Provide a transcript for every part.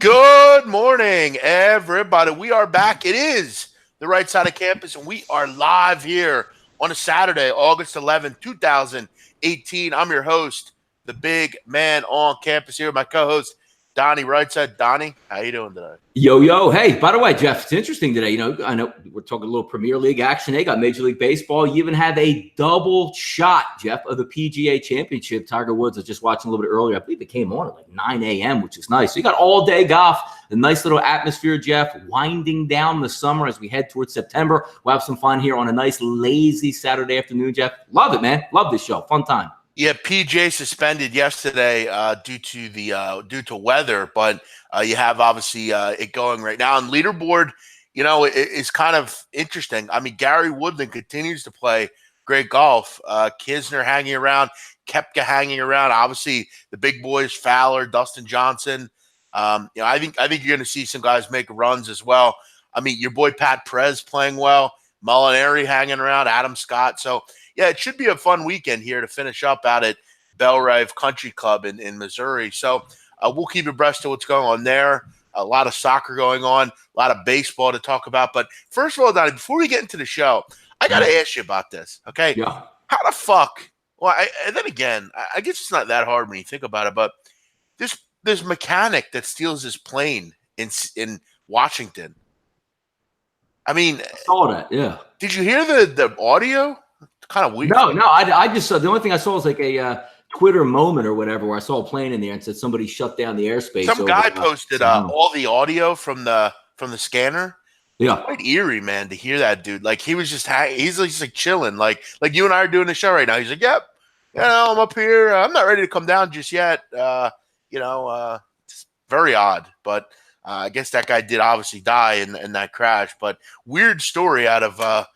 Good morning, everybody. We are back. It is the right side of campus, and we are live here on a Saturday, August 11th, 2018. I'm your host, the big man on campus here, my co-host, Donnie Rightside. Donnie, how you doing today? Yo. Hey, by the way, Jeff, it's interesting today. I know we're talking a little Premier League action. They got Major League Baseball. You even have a double shot, Jeff, of the PGA Championship. Tiger Woods, I was just watching a little bit earlier. I believe it came on at like 9 a.m., which is nice. So you got all day golf, a nice little atmosphere, Jeff, winding down the summer as we head towards September. We'll have some fun here on a nice, lazy Saturday afternoon, Jeff. Love it, man. Love this show. Fun time. Yeah, PJ suspended yesterday due to weather, but you have obviously it going right now. And leaderboard, is kind of interesting. I mean, Gary Woodland continues to play great golf. Kisner hanging around, Koepka hanging around. Obviously, the big boys, Fowler, Dustin Johnson. I think you're going to see some guys make runs as well. I mean, your boy Pat Perez playing well, Molinari hanging around, Adam Scott. So. Yeah, it should be a fun weekend here to finish up out at Bellrive Country Club in Missouri. So we'll keep abreast of what's going on there. A lot of soccer going on, a lot of baseball to talk about. But first of all, Donnie, before we get into the show, I got to ask you about this, okay? Yeah. How the fuck – well, and then again, I guess it's not that hard when you think about it, but this mechanic that steals his plane in Washington. I mean – I saw that, yeah. Did you hear the audio? Kind of weird. No. I just saw the only thing I saw was like a Twitter moment or whatever where I saw a plane in there and said somebody shut down the airspace. Some guy posted all the audio from the scanner. Yeah, it's quite eerie, man, to hear that dude. Like he was just he's just like chilling, like you and I are doing the show right now. He's like, "Yep, I'm up here. I'm not ready to come down just yet." It's very odd, but I guess that guy did obviously die in that crash. But weird story out of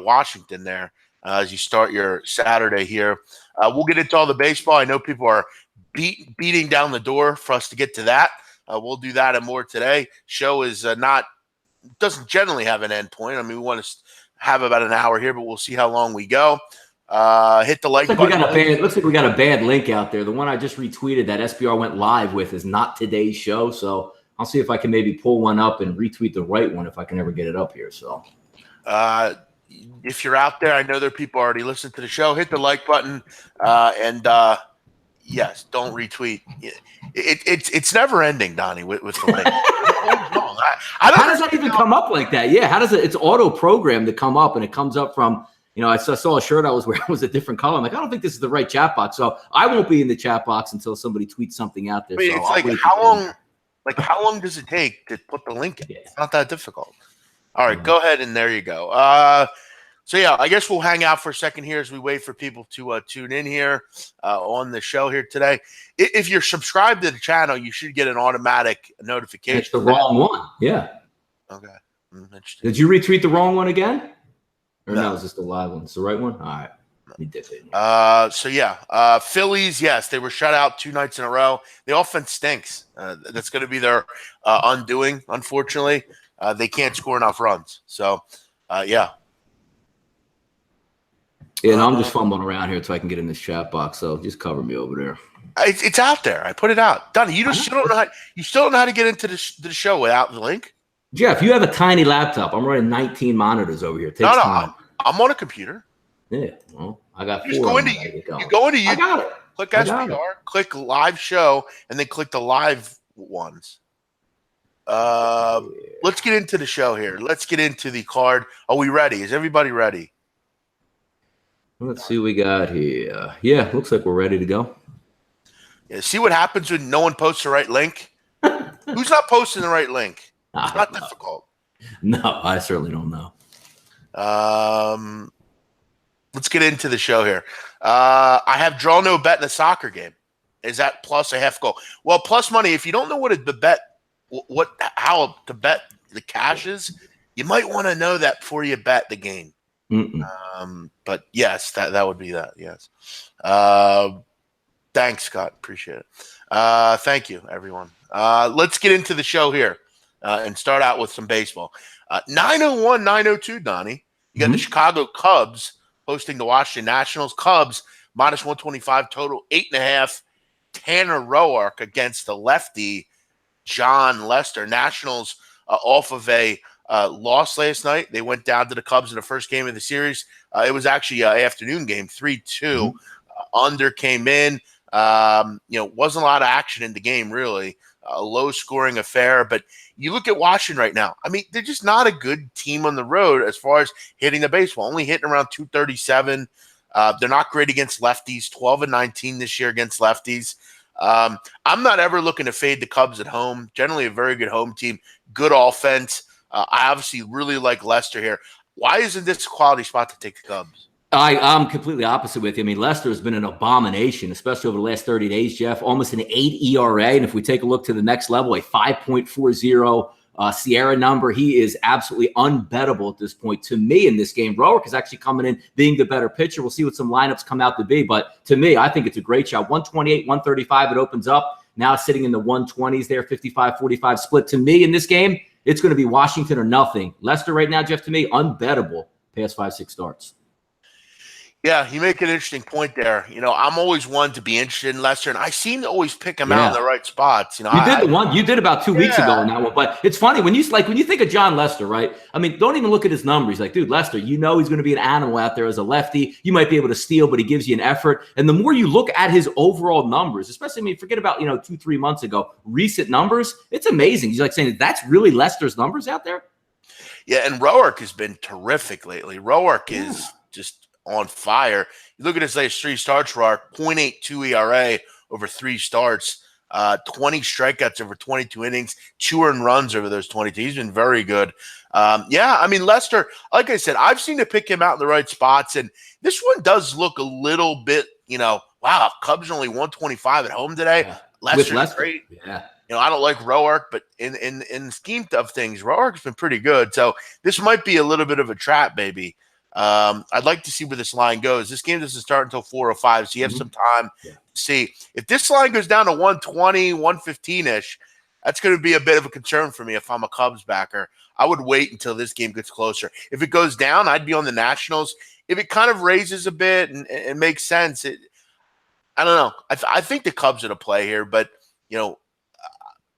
Washington there. As you start your Saturday here. We'll get into all the baseball. I know people are beating down the door for us to get to that. We'll do that and more today. Show is doesn't generally have an end point. I mean, we want to have about an hour here, but we'll see how long we go. Hit the like button. Looks like we got a bad link out there. The one I just retweeted that SBR went live with is not today's show. So I'll see if I can maybe pull one up and retweet the right one if I can ever get it up here. So if you're out there, I know there are people already listening to the show. Hit the like button, and yes, don't retweet. It's never ending, Donnie, with the link. How does that even come up like that? Yeah, how does it? It's auto programmed to come up, and it comes up from. I saw a shirt I was wearing was a different color. I'm like, I don't think this is the right chat box, so I won't be in the chat box until somebody tweets something out there. I mean, so it's like how long? Like how long does it take to put the link in? Yeah. It's not that difficult. All right, Go ahead, and there you go. So, yeah, I guess we'll hang out for a second here as we wait for people to tune in here on the show here today. If you're subscribed to the channel, you should get an automatic notification. It's the wrong one. Yeah. Okay. Did you retweet the wrong one again? Or no, is this the live one? It's the right one? All right. We did it. Phillies, yes, they were shut out 2 nights in a row. The offense stinks. That's going to be their undoing, unfortunately. They can't score enough runs. So, yeah. Yeah, and I'm just fumbling around here so I can get in this chat box. So just cover me over there. It's out there. I put it out. Donnie, you still don't know how to get into the show without the link? Jeff, you have a tiny laptop. I'm running 19 monitors over here. It takes time. I'm on a computer. Yeah, well, I got 4. You go into YouTube. I got it. Click SPR, click live show, and then click the live ones. Let's get into the show here. Let's get into the card. Are we ready? Is everybody ready? Let's see what we got here. Yeah, looks like we're ready to go. Yeah, see what happens when no one posts the right link? Who's not posting the right link? It's not difficult. No, I certainly don't know. Let's get into the show here. I have draw no bet in a soccer game. Is that plus a half goal? Well, plus money. If you don't know how to bet the cash is, you might want to know that before you bet the game. But yes, that would be that. Yes. Thanks, Scott. Appreciate it. Thank you, everyone. Let's get into the show here and start out with some baseball. 901, 902, Donnie. You got the Chicago Cubs hosting the Washington Nationals. Cubs minus 125 total, 8.5. Tanner Roark against the lefty John Lester. Nationals off of a loss last night. They went down to the Cubs in the first game of the series. It was actually an afternoon game, 3-2. Under came in. Wasn't a lot of action in the game, really. A low-scoring affair. But you look at Washington right now. I mean, they're just not a good team on the road as far as hitting the baseball. Only hitting around 237. They're not great against lefties. 12-19 this year against lefties. I'm not ever looking to fade the Cubs at home. Generally a very good home team. Good offense. I obviously really like Lester here. Why isn't this a quality spot to take the Cubs? I'm completely opposite with you. I mean, Lester has been an abomination, especially over the last 30 days, Jeff. Almost an 8 ERA. And if we take a look to the next level, a 5.40 Sierra number, he is absolutely unbettable at this point to me in this game. Roark is actually coming in being the better pitcher. We'll see what some lineups come out to be. But to me, I think it's a great shot. 128, 135, it opens up. Now sitting in the 120s there, 55-45 split. To me in this game, it's going to be Washington or nothing. Lester right now, Jeff, to me, unbettable past 5-6 starts. Yeah, you make an interesting point there. I'm always one to be interested in Lester, and I seem to always pick him out in the right spots. You did about 2 weeks ago in that one, but it's funny when you think of John Lester, right? I mean, don't even look at his numbers. Like, dude, Lester, he's going to be an animal out there as a lefty. You might be able to steal, but he gives you an effort. And the more you look at his overall numbers, especially, I mean, forget about 2-3 months ago, recent numbers, it's amazing. He's like saying that's really Lester's numbers out there. Yeah, and Roark has been terrific lately. Roark is just on fire. You look at his latest 3 starts, Roark, 0.82 ERA over 3 starts, 20 strikeouts over 22 innings, 2 earned runs over those 22. He's been very good. I mean, Lester, like I said, I've seen to pick him out in the right spots, and this one does look a little bit, wow, Cubs are only 125 at home today. Yeah. Lester's great. Yeah. I don't like Roark, but in the scheme of things, Roark's been pretty good. So this might be a little bit of a trap, baby. I'd like to see where this line goes. This game doesn't start until 4:05, so you have some time to see. If this line goes down to 120, 115-ish, that's going to be a bit of a concern for me if I'm a Cubs backer. I would wait until this game gets closer. If it goes down, I'd be on the Nationals. If it kind of raises a bit and it makes sense, I don't know. I think the Cubs are to play here, but,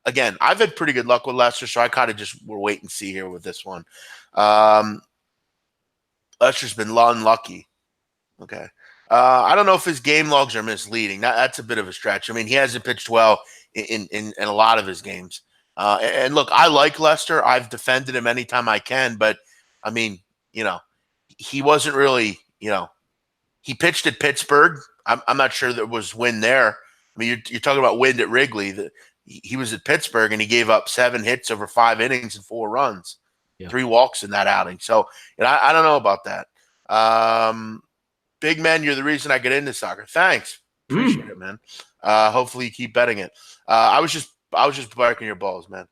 again, I've had pretty good luck with Lester, so I kind of just will wait and see here with this one. Lester's been unlucky. Okay. I don't know if his game logs are misleading. That's a bit of a stretch. I mean, he hasn't pitched well in a lot of his games. And look, I like Lester. I've defended him anytime I can, but I mean, he wasn't really, he pitched at Pittsburgh. I'm not sure there was wind there. I mean, you're talking about wind at Wrigley. He was at Pittsburgh and he gave up 7 hits over 5 innings and 4 runs. Yeah. 3 walks in that outing. So, I don't know about that. Big man, you're the reason I get into soccer. Thanks. Appreciate it, man. Hopefully you keep betting it. I was just barking your balls, man.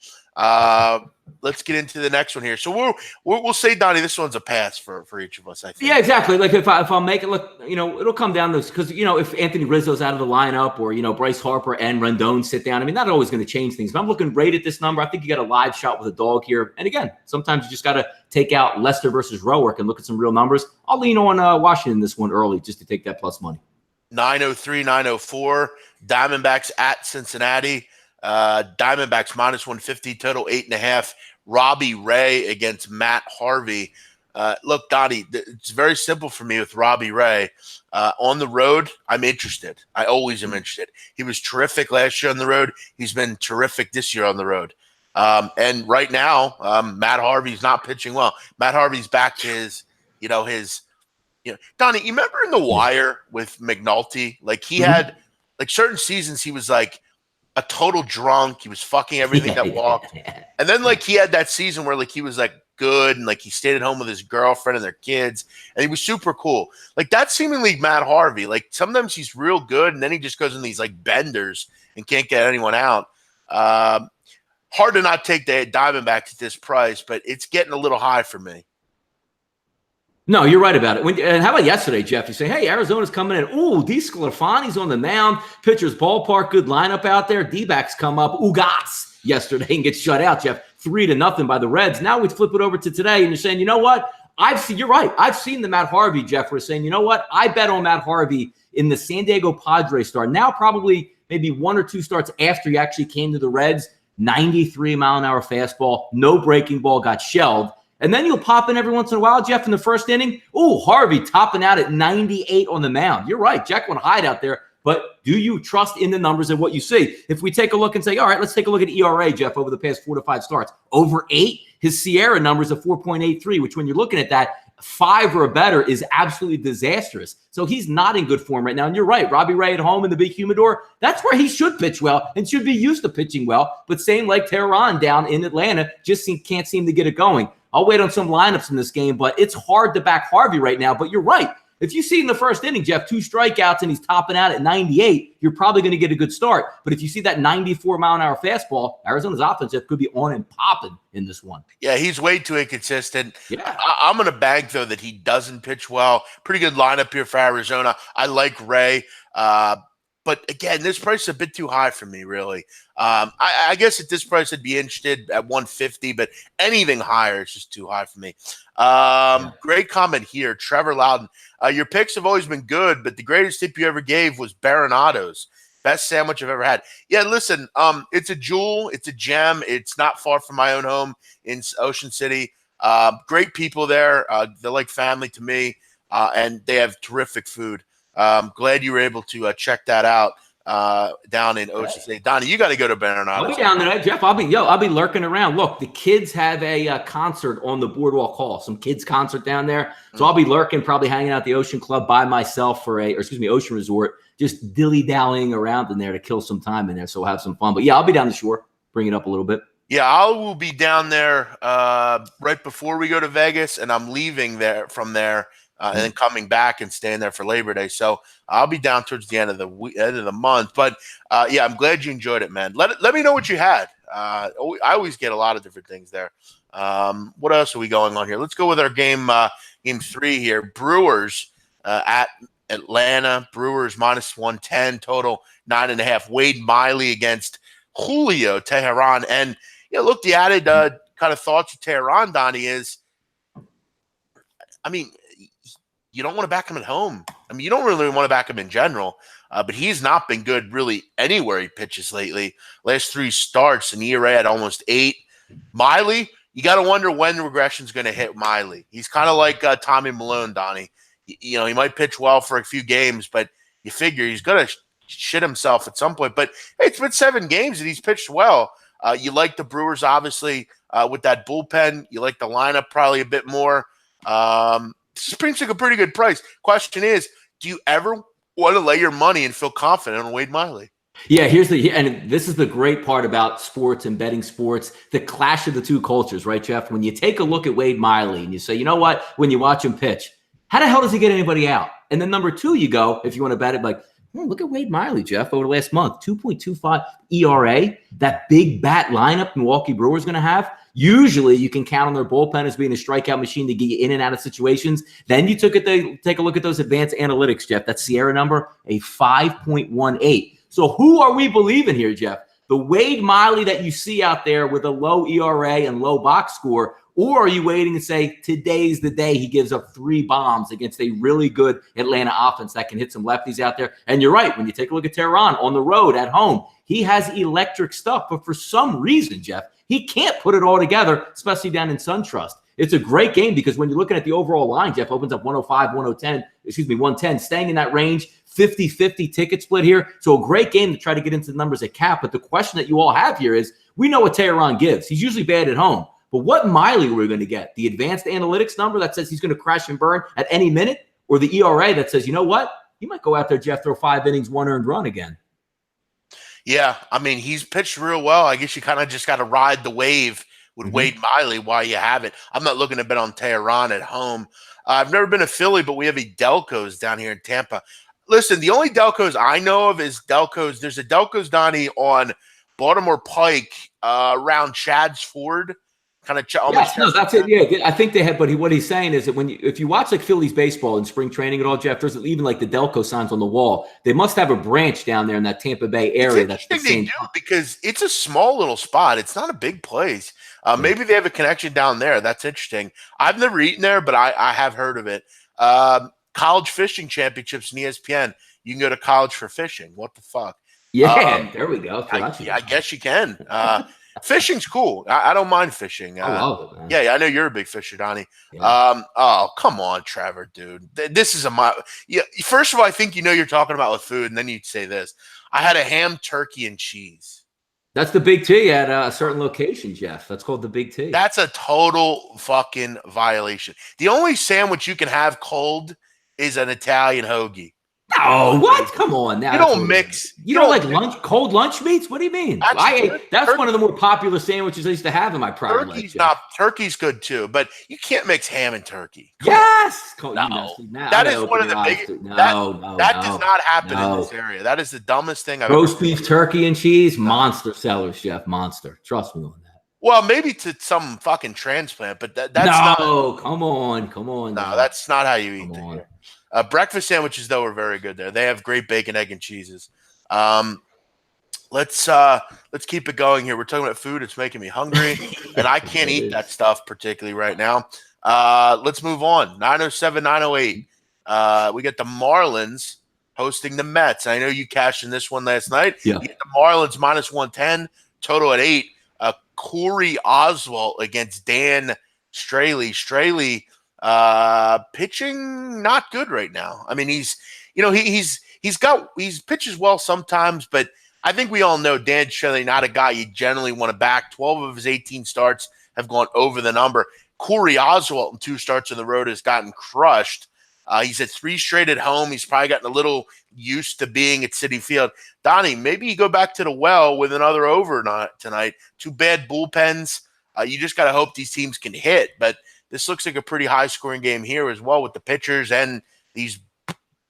Let's get into the next one here. So we'll say, Donnie, this one's a pass for each of us, I think. Yeah, exactly. Like if I'll make it look, it'll come down to this because, if Anthony Rizzo's out of the lineup or, Bryce Harper and Rendon sit down, I mean, not always going to change things. But I'm looking right at this number. I think you got a live shot with a dog here. And again, sometimes you just got to take out Lester versus Roark and look at some real numbers. I'll lean on Washington this one early just to take that plus money. 903, 904. Diamondbacks at Cincinnati. Diamondbacks minus 150, total 8.5. Robbie Ray against Matt Harvey. Look, Donnie, it's very simple for me with Robbie Ray. On the road, I'm interested. I always am interested. He was terrific last year on the road. He's been terrific this year on the road. And right now, Matt Harvey's not pitching well. Matt Harvey's back to his Donnie, you remember in The Wire with McNulty? Like he had like certain seasons he was like a total drunk. He was fucking everything that walked. And then like he had that season where like he was like good and like he stayed at home with his girlfriend and their kids and he was super cool. Like that's seemingly Matt Harvey. Like sometimes he's real good and then he just goes in these like benders and can't get anyone out. Hard to not take the Diamondbacks at this price, but it's getting a little high for me. No, you're right about it. And how about yesterday, Jeff? You say, hey, Arizona's coming in. Ooh, DeSclafani's on the mound. Pitcher's ballpark, good lineup out there. D-backs come up. Ugats yesterday and get shut out, Jeff. 3-0 by the Reds. Now we flip it over to today, and you're saying, you know what? You're right. I've seen the Matt Harvey, Jeff. We're saying, you know what? I bet on Matt Harvey in the San Diego Padres start. Now probably maybe 1 or 2 starts after he actually came to the Reds. 93-mile-an-hour fastball, no breaking ball, got shelled. And then you'll pop in every once in a while, Jeff, in the first inning. Ooh, Harvey topping out at 98 on the mound. You're right. Jekyll and Hyde out there. But do you trust in the numbers and what you see? If we take a look and say, all right, let's take a look at ERA, Jeff, over the past 4 to 5 starts. Over 8, his Sierra numbers of 4.83, which when you're looking at that, 5 or better is absolutely disastrous. So he's not in good form right now. And you're right, Robbie Ray at home in the big humidor, that's where he should pitch well and should be used to pitching well. But same like Tehran down in Atlanta, just can't seem to get it going. I'll wait on some lineups in this game, but it's hard to back Harvey right now. But you're right. If you see in the first inning, Jeff, 2 strikeouts and he's topping out at 98, you're probably going to get a good start. But if you see that 94-mile-an-hour fastball, Arizona's offense Jeff, could be on and popping in this one. Yeah, he's way too inconsistent. Yeah. I'm going to bag, though, that he doesn't pitch well. Pretty good lineup here for Arizona. I like Ray. But, again, this price is a bit too high for me, really. I guess at this price I'd be interested at 150, but anything higher is just too high for me. Great comment here. Trevor Loudon. Your picks have always been good, but the greatest tip you ever gave was Baronado's. Best sandwich I've ever had. Yeah, listen, it's a jewel. It's a gem. It's not far from my own home in Ocean City. Great people there. They're like family to me, and they have terrific food. Glad you were able to check that out down in Ocean City. Donnie, you got to go to Baronado's. I'll be down there, Jeff. I'll be lurking around. Look, the kids have a concert on the Boardwalk Hall, some kids concert down there. So I'll be lurking, probably hanging out at the Ocean Club by myself Ocean Resort, just dilly-dallying around in there to kill some time in there. So we'll have some fun. But yeah, I'll be down the shore, bring it up a little bit. Yeah, I will be down there right before we go to Vegas, and I'm leaving from there. And then coming back and staying there for Labor Day. So I'll be down towards the end of the month. But, yeah, I'm glad you enjoyed it, man. Let me know what you had. I always get a lot of different things there. What else are we going on here? Let's go with our game 3 here. Brewers at Atlanta. Brewers minus 110, total 9.5. Wade Miley against Julio Tehran. And, look, the added kind of thoughts of Tehran, Donnie, is, you don't want to back him at home. You don't really want to back him in general, but he's not been good really anywhere he pitches lately. Last 3 starts, an ERA at almost 8. Miley, you got to wonder when the regression is going to hit Miley. He's kind of like Tommy Malone, Donnie. He might pitch well for a few games, but you figure he's going to shit himself at some point. But hey, it's been 7 games and he's pitched well. You like the Brewers, obviously, with that bullpen. You like the lineup probably a bit more. Seems like a pretty good price. Question is, do you ever want to lay your money and feel confident on Wade Miley? Yeah, and this is the great part about sports and betting sports, the clash of the two cultures, right, Jeff? When you take a look at Wade Miley and you say, you know what, when you watch him pitch, how the hell does he get anybody out? And then number 2, you go, if you want to bet it, like, look at Wade Miley, Jeff, over the last month, 2.25 ERA, that big bat lineup Milwaukee Brewers going to have. Usually you can count on their bullpen as being a strikeout machine to get you in and out of situations. Then you take a look at those advanced analytics, Jeff. That Sierra number, a 5.18. So who are we believing here, Jeff? The Wade Miley that you see out there with a low ERA and low box score, or are you waiting to say today's the day he gives up 3 bombs against a really good Atlanta offense that can hit some lefties out there? And you're right. When you take a look at Tehran on the road at home, he has electric stuff, but for some reason, Jeff, he can't put it all together, especially down in SunTrust. It's a great game because when you're looking at the overall line, Jeff opens up 110, staying in that range, 50-50 ticket split here. So a great game to try to get into the numbers at cap. But the question that you all have here is, we know what Tehran gives. He's usually bad at home. But what Miley are we going to get? The advanced analytics number that says he's going to crash and burn at any minute? Or the ERA that says, you know what? He might go out there, Jeff, throw 5 innings, 1 earned run again. Yeah, he's pitched real well. I guess you kind of just got to ride the wave with Wade Miley while you have it. I'm not looking to bet on Tehran at home. I've never been a Philly, but we have a Delco's down here in Tampa. Listen, the only Delco's I know of is Delco's. There's a Delco's, Donnie, on Baltimore Pike around Chad's Ford. Kind of that's it. Yeah, I think they have. But what he's saying is that if you watch like Phillies baseball in spring training at all, Jeff, there's even like the Delco signs on the wall. They must have a branch down there in that Tampa Bay area. That's the same. They do because it's a small little spot. It's not a big place. Maybe they have a connection down there. That's interesting. I've never eaten there, but I have heard of it. College fishing championships in ESPN. You can go to college for fishing. What the fuck? Yeah, there we go. I guess you can. Fishing's cool. I don't mind fishing. I love it, man. Yeah, I know you're a big fisher, Donnie. Yeah. Oh, come on, Trevor, dude. This is yeah. First of all, I think you're talking about with food, and then you'd say this. I had a ham, turkey, and cheese. That's the Big T at a certain location, Jeff. That's called the Big T. That's a total fucking violation. The only sandwich you can have cold is an Italian hoagie. No, what? Come on now. You don't mix. You don't like cold lunch meats? What do you mean? That's one of the more popular sandwiches I used to have in my prior life. Turkey's good too, but you can't mix ham and turkey. Yes. That is one of the biggest. That does not happen in this area. That is the dumbest thing I've ever Roast beef, turkey, and cheese, monster seller, Chef, monster. Trust me on that. Well, maybe to some fucking transplant, but that's not. No, come on. No, that's not how you eat it here. Breakfast sandwiches, though, are very good there. They have great bacon, egg, and cheeses. Let's keep it going here. We're talking about food. It's making me hungry, and I can't eat that stuff particularly right now. Let's move on. 907, 908. We got the Marlins hosting the Mets. I know you cashed in this one last night. Yeah. You get the Marlins minus 110, total at 8. Corey Oswalt against Dan Straley. Straley pitching not good right now. I mean, he pitches well sometimes, but I think we all know Dan Straley not a guy you generally want to back. 12 of his 18 starts have gone over the number. Corey Oswalt in 2 starts on the road has gotten crushed. He's at 3 straight at home. He's probably gotten a little used to being at Citi Field. Donnie, maybe you go back to the well with another over tonight. 2 bad bullpens. You just got to hope these teams can hit. But this looks like a pretty high-scoring game here as well with the pitchers and these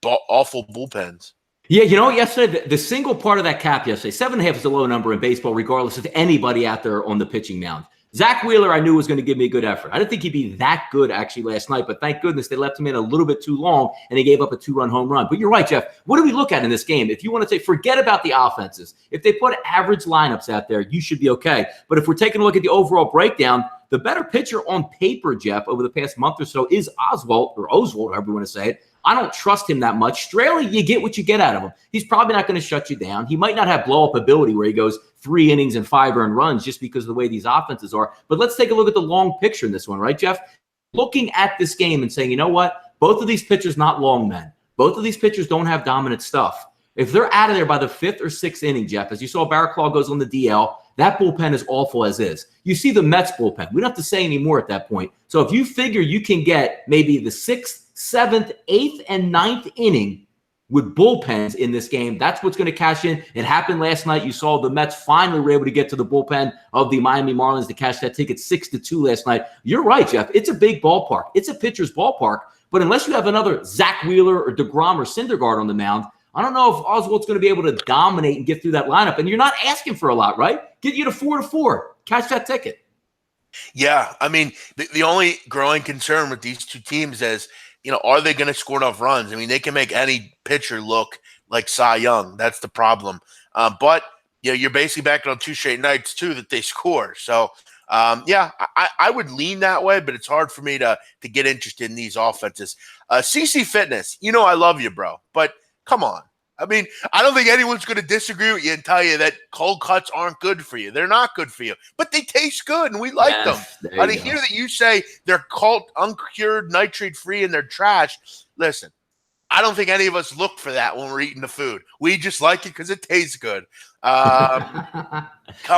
awful bullpens. Yeah, yesterday, the single part of that cap yesterday, 7.5 is a low number in baseball, regardless of anybody out there on the pitching mound. Zach Wheeler, I knew was going to give me a good effort. I didn't think he'd be that good actually last night, but thank goodness they left him in a little bit too long and they gave up a 2-run home run. But you're right, Jeff. What do we look at in this game? If you want to say, forget about the offenses. If they put average lineups out there, you should be okay. But if we're taking a look at the overall breakdown, the better pitcher on paper, Jeff, over the past month or so is Oswalt, however you want to say it. I don't trust him that much. Straley, you get what you get out of him. He's probably not going to shut you down. He might not have blow-up ability where he goes 3 innings and 5 earned runs just because of the way these offenses are. But let's take a look at the long picture in this one, right, Jeff? Looking at this game and saying, you know what? Both of these pitchers not long men. Both of these pitchers don't have dominant stuff. If they're out of there by the 5th or 6th inning, Jeff, as you saw Barraclough goes on the DL, that bullpen is awful as is. You see the Mets bullpen. We don't have to say any more at that point. So if you figure you can get maybe the 6th, 7th, 8th, and 9th inning with bullpens in this game, that's what's going to cash in. It happened last night. You saw the Mets finally were able to get to the bullpen of the Miami Marlins to cash that ticket 6-2 last night. You're right, Jeff. It's a big ballpark. It's a pitcher's ballpark. But unless you have another Zach Wheeler or DeGrom or Syndergaard on the mound, I don't know if Oswalt's going to be able to dominate and get through that lineup. And you're not asking for a lot, right? Get you to 4-4. Catch that ticket. Yeah. I mean, the only growing concern with these two teams is, are they going to score enough runs? I mean, they can make any pitcher look like Cy Young. That's the problem. But you're basically backing on 2 straight nights, too, that they score. So, I would lean that way, but it's hard for me to get interested in these offenses. CC Fitness, I love you, bro. But come on. I mean, I don't think anyone's going to disagree with you and tell you that cold cuts aren't good for you. They're not good for you, but they taste good and we like them. I hear that you say they're uncured, nitrate-free, and they're trash. Listen, I don't think any of us look for that when we're eating the food. We just like it because it tastes good. Come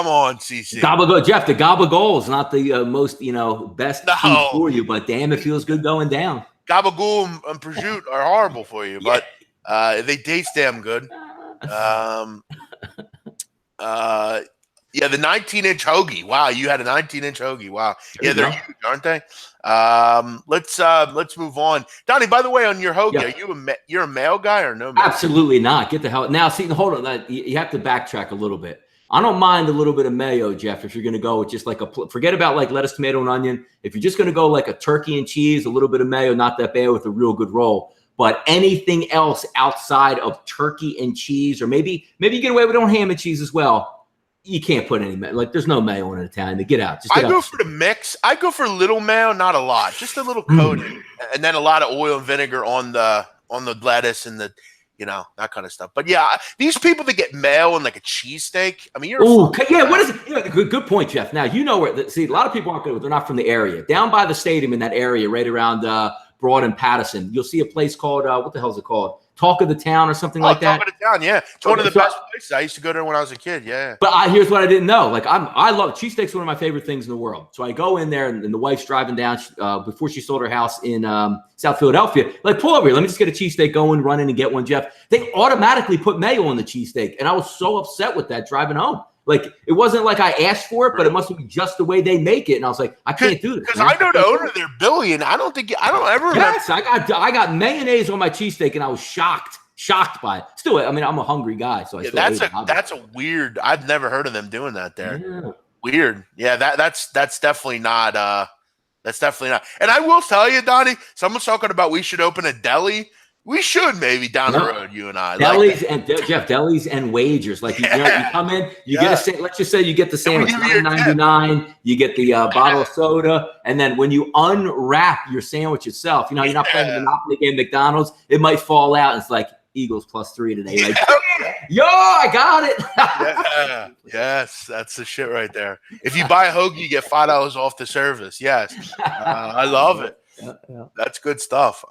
on, CC. Gobble, Jeff, the Gabagool is not the most, best food for you, but damn, it feels good going down. Gabagool and prosciutto are horrible for you, but they taste damn good. The 19-inch hoagie. Wow, you had a 19-inch hoagie. Wow. Yeah, they're huge, aren't they? Let's move on. Donnie, by the way, on your hoagie, are you're a male guy or no male? Absolutely not. Get the hell. Now, see, hold on. You have to backtrack a little bit. I don't mind a little bit of mayo, Jeff, if you're going to go with just like forget about like lettuce, tomato, and onion. If you're just going to go like a turkey and cheese, a little bit of mayo, not that bad with a real good roll. But anything else outside of turkey and cheese, or maybe you get away with on ham and cheese as well, you can't put any mayo. Like there's no mayo in Italian. Get out. I go for the mix. I go for a little mayo, not a lot, just a little coating, and then a lot of oil and vinegar on the lettuce and the that kind of stuff. But yeah, these people that get mail and like a cheesesteak, I mean, you're yeah. What is it? Yeah, good point, Jeff. Now you know where. See, a lot of people aren't good. They're not from the area. Down by the stadium in that area, right around Broad and Patterson, you'll see a place called what the hell is it called? Talk of the Town or something like that. Talk of the Town, yeah. It's one of the best places. I used to go there when I was a kid, yeah. But here's what I didn't know. Like I love cheesesteaks. One of my favorite things in the world. So I go in there, and the wife's driving down before she sold her house in South Philadelphia. Like, pull over here. Let me just get a cheesesteak. Go and run in and get one, Jeff. They automatically put mayo on the cheesesteak, and I was so upset with that driving home. Like, it wasn't like I asked for it, but it must be just the way they make it. And I was like, I can't do this. Because I know the owner there, Billy, and I don't ever remember. Yes, I got mayonnaise on my cheesesteak, and I was shocked by it. Still, I mean, I'm a hungry guy, so that's a weird. I've never heard of them doing that there. Yeah. Weird. Yeah, that's definitely not. That's definitely not. And I will tell you, Donnie, someone's talking about we should open a deli. We should maybe down the road, you and I. Delis and Jeff, delis and wagers. Like you come in, you get a let's just say you get the sandwich $9.99, you get the bottle of soda, and then when you unwrap your sandwich itself, you're not playing the Monopoly game McDonald's, it might fall out. And it's like Eagles +3 today. Like, yo, I got it. Yes, that's the shit right there. If you buy a hoagie, you get $5 off the service. Yes, I love it. Yeah. That's good stuff.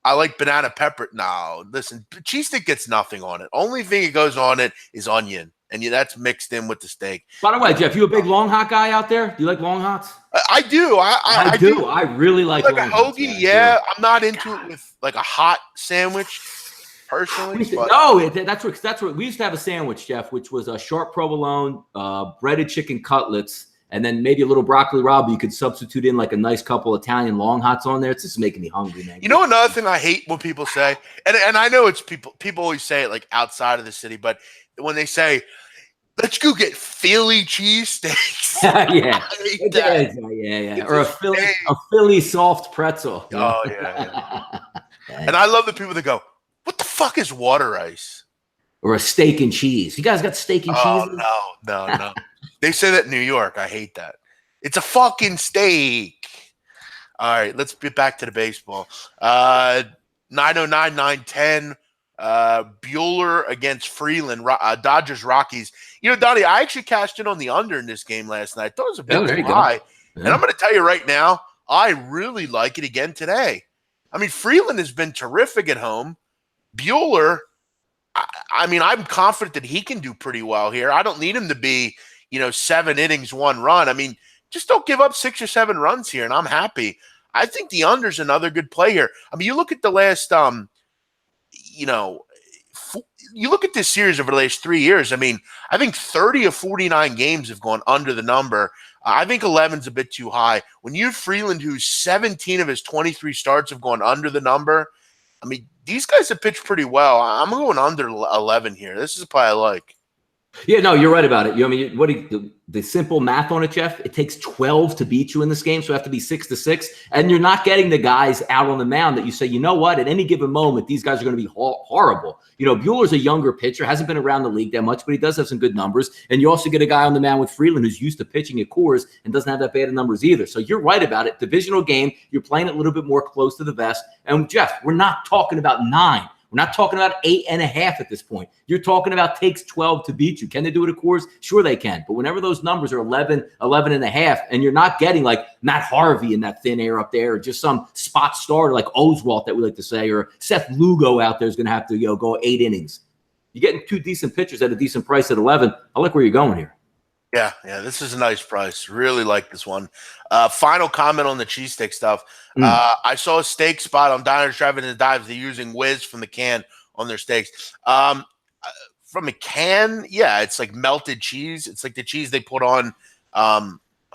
I like banana pepper. No, listen, cheesesteak gets nothing on it. Only thing that goes on it is onion, and that's mixed in with the steak. By the way, Jeff, you a big long hot guy out there? Do you like long hots? I do. I do. I really like a hoagie. Yeah, I'm not into it with like a hot sandwich personally. That's what we used to have a sandwich, Jeff, which was a sharp provolone, breaded chicken cutlets. And then maybe a little broccoli rabe. You could substitute in like a nice couple Italian long hots on there. It's just making me hungry, man. You know another thing I hate when people say, and I know it's people always say it like outside of the city, but when they say, let's go get Philly cheesesteaks. Yeah. Or a Philly soft pretzel. Oh, yeah. And I love the people that go, what the fuck is water ice? Or a steak and cheese. You guys got steak and cheese? Oh, no. They say that in New York. I hate that. It's a fucking steak. All right, let's get back to the baseball. 909-910. Bueller against Freeland. Dodgers Rockies. Donnie, I actually cashed in on the under in this game last night. I thought it was a bit too high. Yeah. And I'm going to tell you right now, I really like it again today. I mean, Freeland has been terrific at home. Bueller, I mean, I'm confident that he can do pretty well here. I don't need him to be, 7 innings, 1 run. I mean, just don't give up 6 or 7 runs here, and I'm happy. I think the under's another good play here. I mean, you look at the last, you look at this series over the last 3 years. I mean, I think 30 of 49 games have gone under the number. I think 11's a bit too high. When you have Freeland, who's 17 of his 23 starts have gone under the number, I mean, these guys have pitched pretty well. I'm going under 11 here. This is a play I like. Yeah, no, you're right about it. I mean, the simple math on it, Jeff, it takes 12 to beat you in this game, so it have to be 6-6, and you're not getting the guys out on the mound that you say, you know what, at any given moment, these guys are going to be horrible. Bueller's a younger pitcher, hasn't been around the league that much, but he does have some good numbers, and you also get a guy on the mound with Freeland who's used to pitching at Coors and doesn't have that bad of numbers either. So you're right about it. Divisional game, you're playing it a little bit more close to the vest, and Jeff, we're not talking about 9. We're not talking about 8.5 at this point. You're talking about takes 12 to beat you. Can they do it, of course? Sure they can. But whenever those numbers are 11, 11.5, and you're not getting like Matt Harvey in that thin air up there, or just some spot starter like Oswalt that we like to say, or Seth Lugo out there is going to have to go 8 innings. You're getting 2 decent pitchers at a decent price at 11. I like where you're going here. Yeah, this is a nice price. Really like this one. Final comment on the cheesesteak stuff. I saw a steak spot on Diners, Drive-In, and Dives. They're using Whiz from the can on their steaks. From a can, yeah, it's like melted cheese. It's like the cheese they put on. I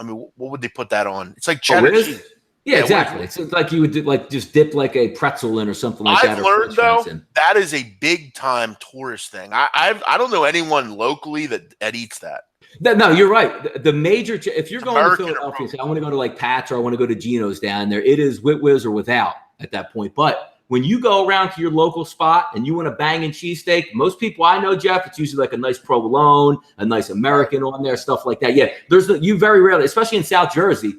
mean, what would they put that on? It's like cheddar cheese. Yeah, exactly. It's like you would just dip like a pretzel in or something like that. I've learned though that is a big time tourist thing. I don't know anyone locally that eats that. No, you're right. The major, if you're going to Philadelphia, say, I want to go to like Pat's or I want to go to Gino's down there, it is with whiz or without at that point. But when you go around to your local spot and you want a banging cheesesteak, most people I know, Jeff, it's usually like a nice provolone, a nice American on there, stuff like that. Yeah, you very rarely, especially in South Jersey,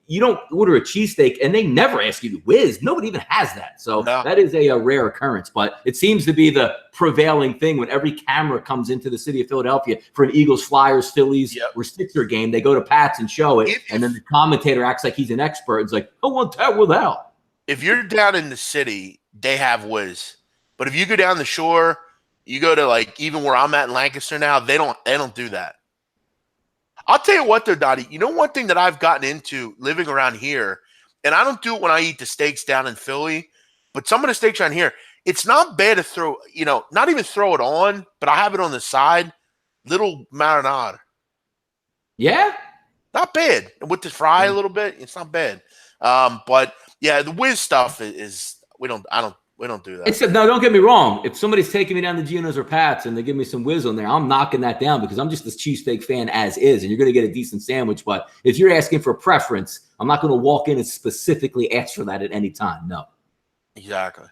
You don't order a cheesesteak and they never ask you to whiz. Nobody even has that. So that is a rare occurrence, but it seems to be the prevailing thing when every camera comes into the city of Philadelphia for an Eagles, Flyers, Phillies, or Sixer game. They go to Pat's and show it. And then the commentator acts like he's an expert. It's like, I want that without. If you're down in the city, they have whiz. But if you go down the shore, you go to like even where I'm at in Lancaster now, they don't do that. I'll tell you what though, Dottie, you know one thing that I've gotten into living around here, and I don't do it when I eat the steaks down in Philly, but some of the steaks around here, it's not bad to throw, not even throw it on, but I have it on the side, little marinade. Yeah? Not bad. With the fry a little bit, it's not bad. But yeah, the whiz stuff is we don't do that. Except, no, don't get me wrong. If somebody's taking me down to Gino's or Pat's and they give me some whiz on there, I'm knocking that down because I'm just this cheesesteak fan as is, and you're going to get a decent sandwich. But if you're asking for preference, I'm not going to walk in and specifically ask for that at any time. No. Exactly.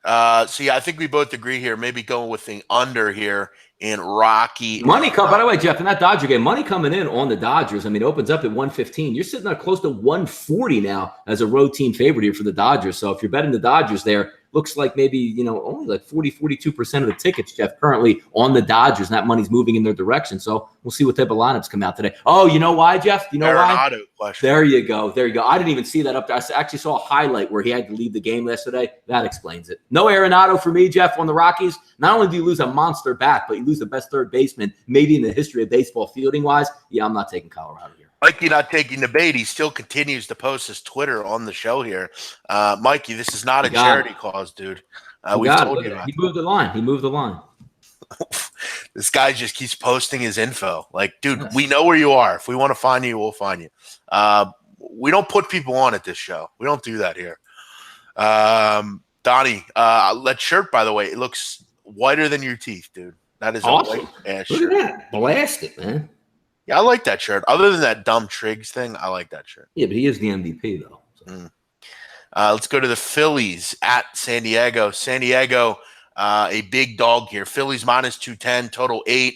So, yeah, I think we both agree here. Maybe going with the under here in Rocky. Money by the way, Jeff, in that Dodger game, money coming in on the Dodgers. I mean, it opens up at 115. You're sitting there close to 140 now as a road team favorite here for the Dodgers. So if you're betting the Dodgers there, looks like maybe, only like 42% of the tickets, Jeff, currently on the Dodgers, and that money's moving in their direction. So we'll see what type of lineups come out today. Oh, you know why, Jeff? You know why? Question. There you go. I didn't even see that up there. I actually saw a highlight where he had to leave the game yesterday. That explains it. No Arenado for me, Jeff, on the Rockies. Not only do you lose a monster bat, but you lose the best third baseman maybe in the history of baseball fielding-wise. Yeah, I'm not taking Colorado here. Mikey not taking the bait. He still continues to post his Twitter on the show here. Mikey, this is not a charity cause, dude. We've told you that. He moved the line. This guy just keeps posting his info. Like, dude, we know where you are. If we want to find you, we'll find you. We don't put people on at this show. We don't do that here. Donnie, that shirt, by the way, it looks whiter than your teeth, dude. That is awesome. A white-ass shirt. Look at that. Blast it, man. Yeah, I like that shirt. Other than that dumb Triggs thing, I like that shirt. Yeah, but he is the MVP, though. So. Let's go to the Phillies at San Diego. San Diego, a big dog here. Phillies minus 210, total 8.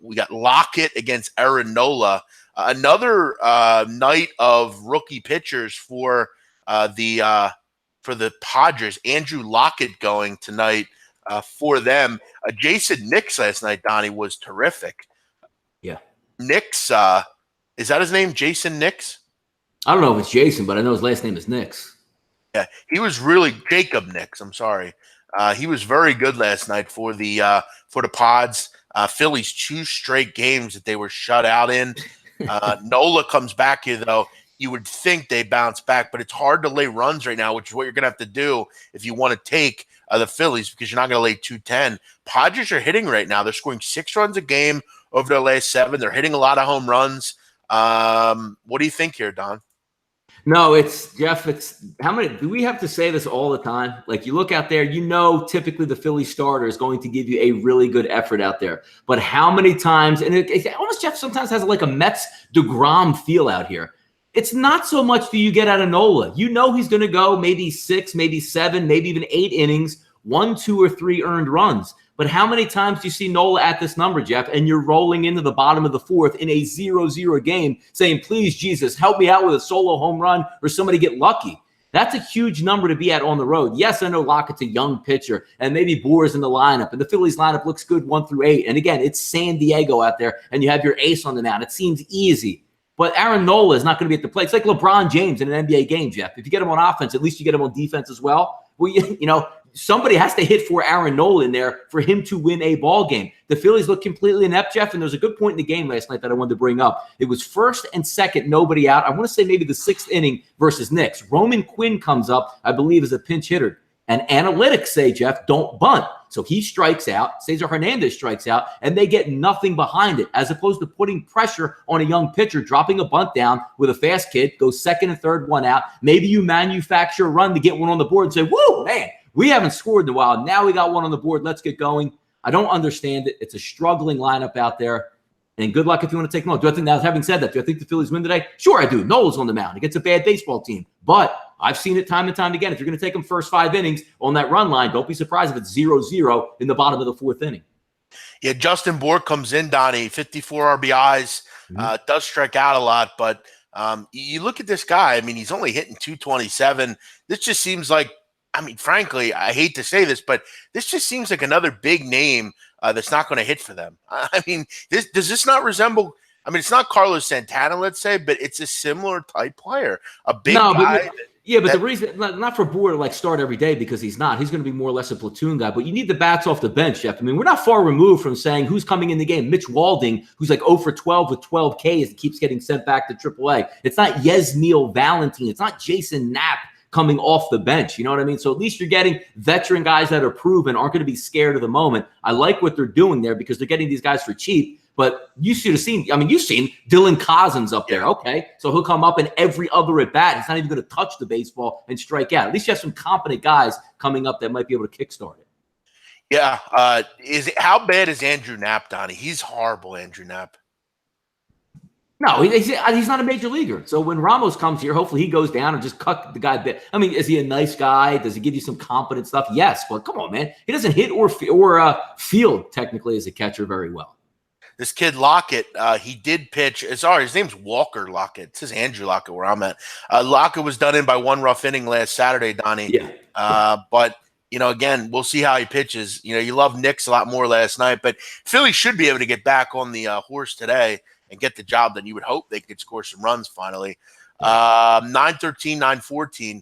We got Lockett against Aaron Nola. Another night of rookie pitchers for the Padres. Andrew Lockett going tonight for them. Jason Nix last night, Donnie, was terrific. Yeah. Nix, is that his name, Jason Nix? I don't know if it's Jason, but I know his last name is Nix. Yeah, he was really Jacob Nix. I'm sorry. He was very good last night for the Pods. Phillies 2 straight games that they were shut out in. Nola comes back here, though. You would think they bounce back, but it's hard to lay runs right now, which is what you're going to have to do if you want to take the Phillies because you're not going to lay 210. Padres are hitting right now. They're scoring 6 runs a game over their last 7. They're hitting a lot of home runs. What do you think here, Don? No, it's Jeff. It's how many do we have to say this all the time? Like you look out there, typically the Philly starter is going to give you a really good effort out there. But how many times, and it almost Jeff sometimes has like a Mets DeGrom feel out here. It's not so much do you get out of Nola. He's going to go maybe 6, maybe 7, maybe even 8 innings, 1, 2, or 3 earned runs. But how many times do you see Nola at this number, Jeff, and you're rolling into the bottom of the 4th in a 0-0 game saying, please, Jesus, help me out with a solo home run or somebody get lucky? That's a huge number to be at on the road. Yes, I know Lockett's a young pitcher, and maybe Boer's in the lineup, and the Phillies lineup looks good 1 through 8. And again, it's San Diego out there, and you have your ace on the mound. It seems easy. But Aaron Nola is not going to be at the plate. It's like LeBron James in an NBA game, Jeff. If you get him on offense, at least you get him on defense as well. Well, somebody has to hit for Aaron Nola in there for him to win a ball game. The Phillies look completely inept, Jeff, and there's a good point in the game last night that I wanted to bring up. It was 1st and 2nd, nobody out. I want to say maybe the 6th inning versus Knicks. Roman Quinn comes up, I believe, as a pinch hitter. And analytics say, Jeff, don't bunt. So he strikes out, Cesar Hernandez strikes out, and they get nothing behind it, as opposed to putting pressure on a young pitcher, dropping a bunt down with a fast kid, goes 2nd and 3rd, 1 out. Maybe you manufacture a run to get one on the board and say, whoa, man, we haven't scored in a while. Now we got one on the board. Let's get going. I don't understand it. It's a struggling lineup out there. And good luck if you want to take them on. Do I think that, having said that, do I think the Phillies win today? Sure, I do. Noel's on the mound. Against a bad baseball team. But I've seen it time and time again. If you're going to take them first 5 innings on that run line, don't be surprised if it's 0-0 in the bottom of the 4th inning. Yeah, Justin Bour comes in, Donnie, 54 RBIs, does strike out a lot, but You look at this guy. I mean, he's only hitting 227. This just seems like, I mean, frankly, I hate to say this, but this just seems like another big name that's not going to hit for them. I mean, does this not resemble? I mean, it's not Carlos Santana, let's say, but it's a similar type player, a big guy. But the reason, not for Brewer to like start every day, because he's not. He's going to be more or less a platoon guy. But you need the bats off the bench, Jeff. I mean, we're not far removed from saying who's coming in the game. Mitch Walding, who's like 0 for 12 with 12 Ks and keeps getting sent back to AAA. It's not Yasniel Valentine. It's not Jason Knapp coming off the bench. You know what I mean? So at least you're getting veteran guys that are proven, aren't going to be scared of the moment. I like what they're doing there because they're getting these guys for cheap. But you should have seen, I mean, you've seen Dylan Cousins up there. Okay. So he'll come up in every other at bat. He's not even going to touch the baseball and strike out. At least you have some competent guys coming up that might be able to kickstart it. Yeah. How bad is Andrew Knapp, Donnie? He's horrible, Andrew Knapp. No, he's not a major leaguer. So when Ramos comes here, hopefully he goes down and just cut the guy a bit. I mean, is he a nice guy? Does he give you some competent stuff? Yes. But come on, man. He doesn't hit or field technically as a catcher very well. This kid Lockett, he did pitch. Sorry, his name's Walker Lockett. It says Andrew Lockett where I'm at. Lockett was done in by one rough inning last Saturday, Donnie. Yeah. But, again, we'll see how he pitches. You love Knicks a lot more last night, but Philly should be able to get back on the horse today and get the job done. You would hope they could score some runs finally. 9-13, 9-14.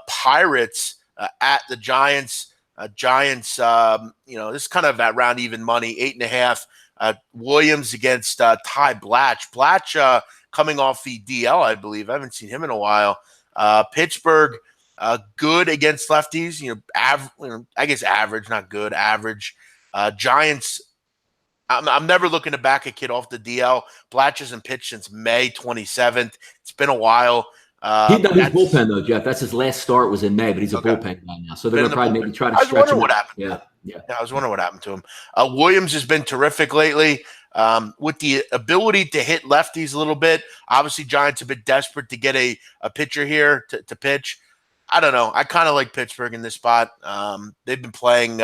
Pirates at the Giants. Giants, this is kind of at round even money, 8.5. Williams against Ty Blatch. Blatch coming off the DL, I believe. I haven't seen him in a while. Pittsburgh, good against lefties. I guess average, not good, average. Giants, I'm never looking to back a kid off the DL. Blatch hasn't pitched since May 27th. It's been a while. He's bullpen, though, Jeff. That's his last start was in May, but he's a bullpen guy now. So they're going to probably maybe try to stretch him. What happened. Yeah, I was wondering what happened to him. Williams has been terrific lately with the ability to hit lefties a little bit. Obviously, Giants have been desperate to get a pitcher here to pitch. I don't know. I kind of like Pittsburgh in this spot. They've been playing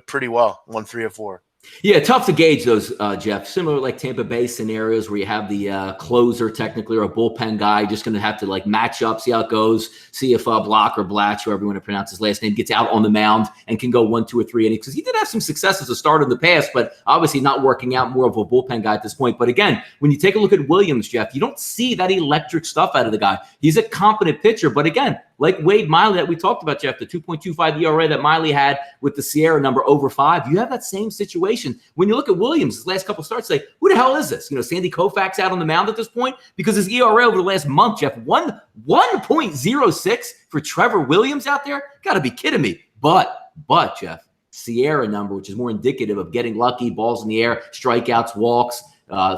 pretty well, 1-3 or 4. Yeah, tough to gauge those, Jeff. Similar like Tampa Bay scenarios where you have the closer technically or a bullpen guy just going to have to like match up, see how it goes, see if Block or Blatch, whoever you want to pronounce his last name, gets out on the mound and can go 1, 2, or 3 innings. Because he did have some success as a starter in the past, but obviously not working out, more of a bullpen guy at this point. But again, when you take a look at Williams, Jeff, you don't see that electric stuff out of the guy. He's a competent pitcher, but again, like Wade Miley that we talked about, Jeff, the 2.25 ERA that Miley had with the Sierra number over 5, you have that same situation. When you look at Williams, his last couple starts, like, who the hell is this? Sandy Koufax out on the mound at this point? Because his ERA over the last month, Jeff, 1.06 for Trevor Williams out there? Got to be kidding me. But, Jeff, Sierra number, which is more indicative of getting lucky, balls in the air, strikeouts, walks,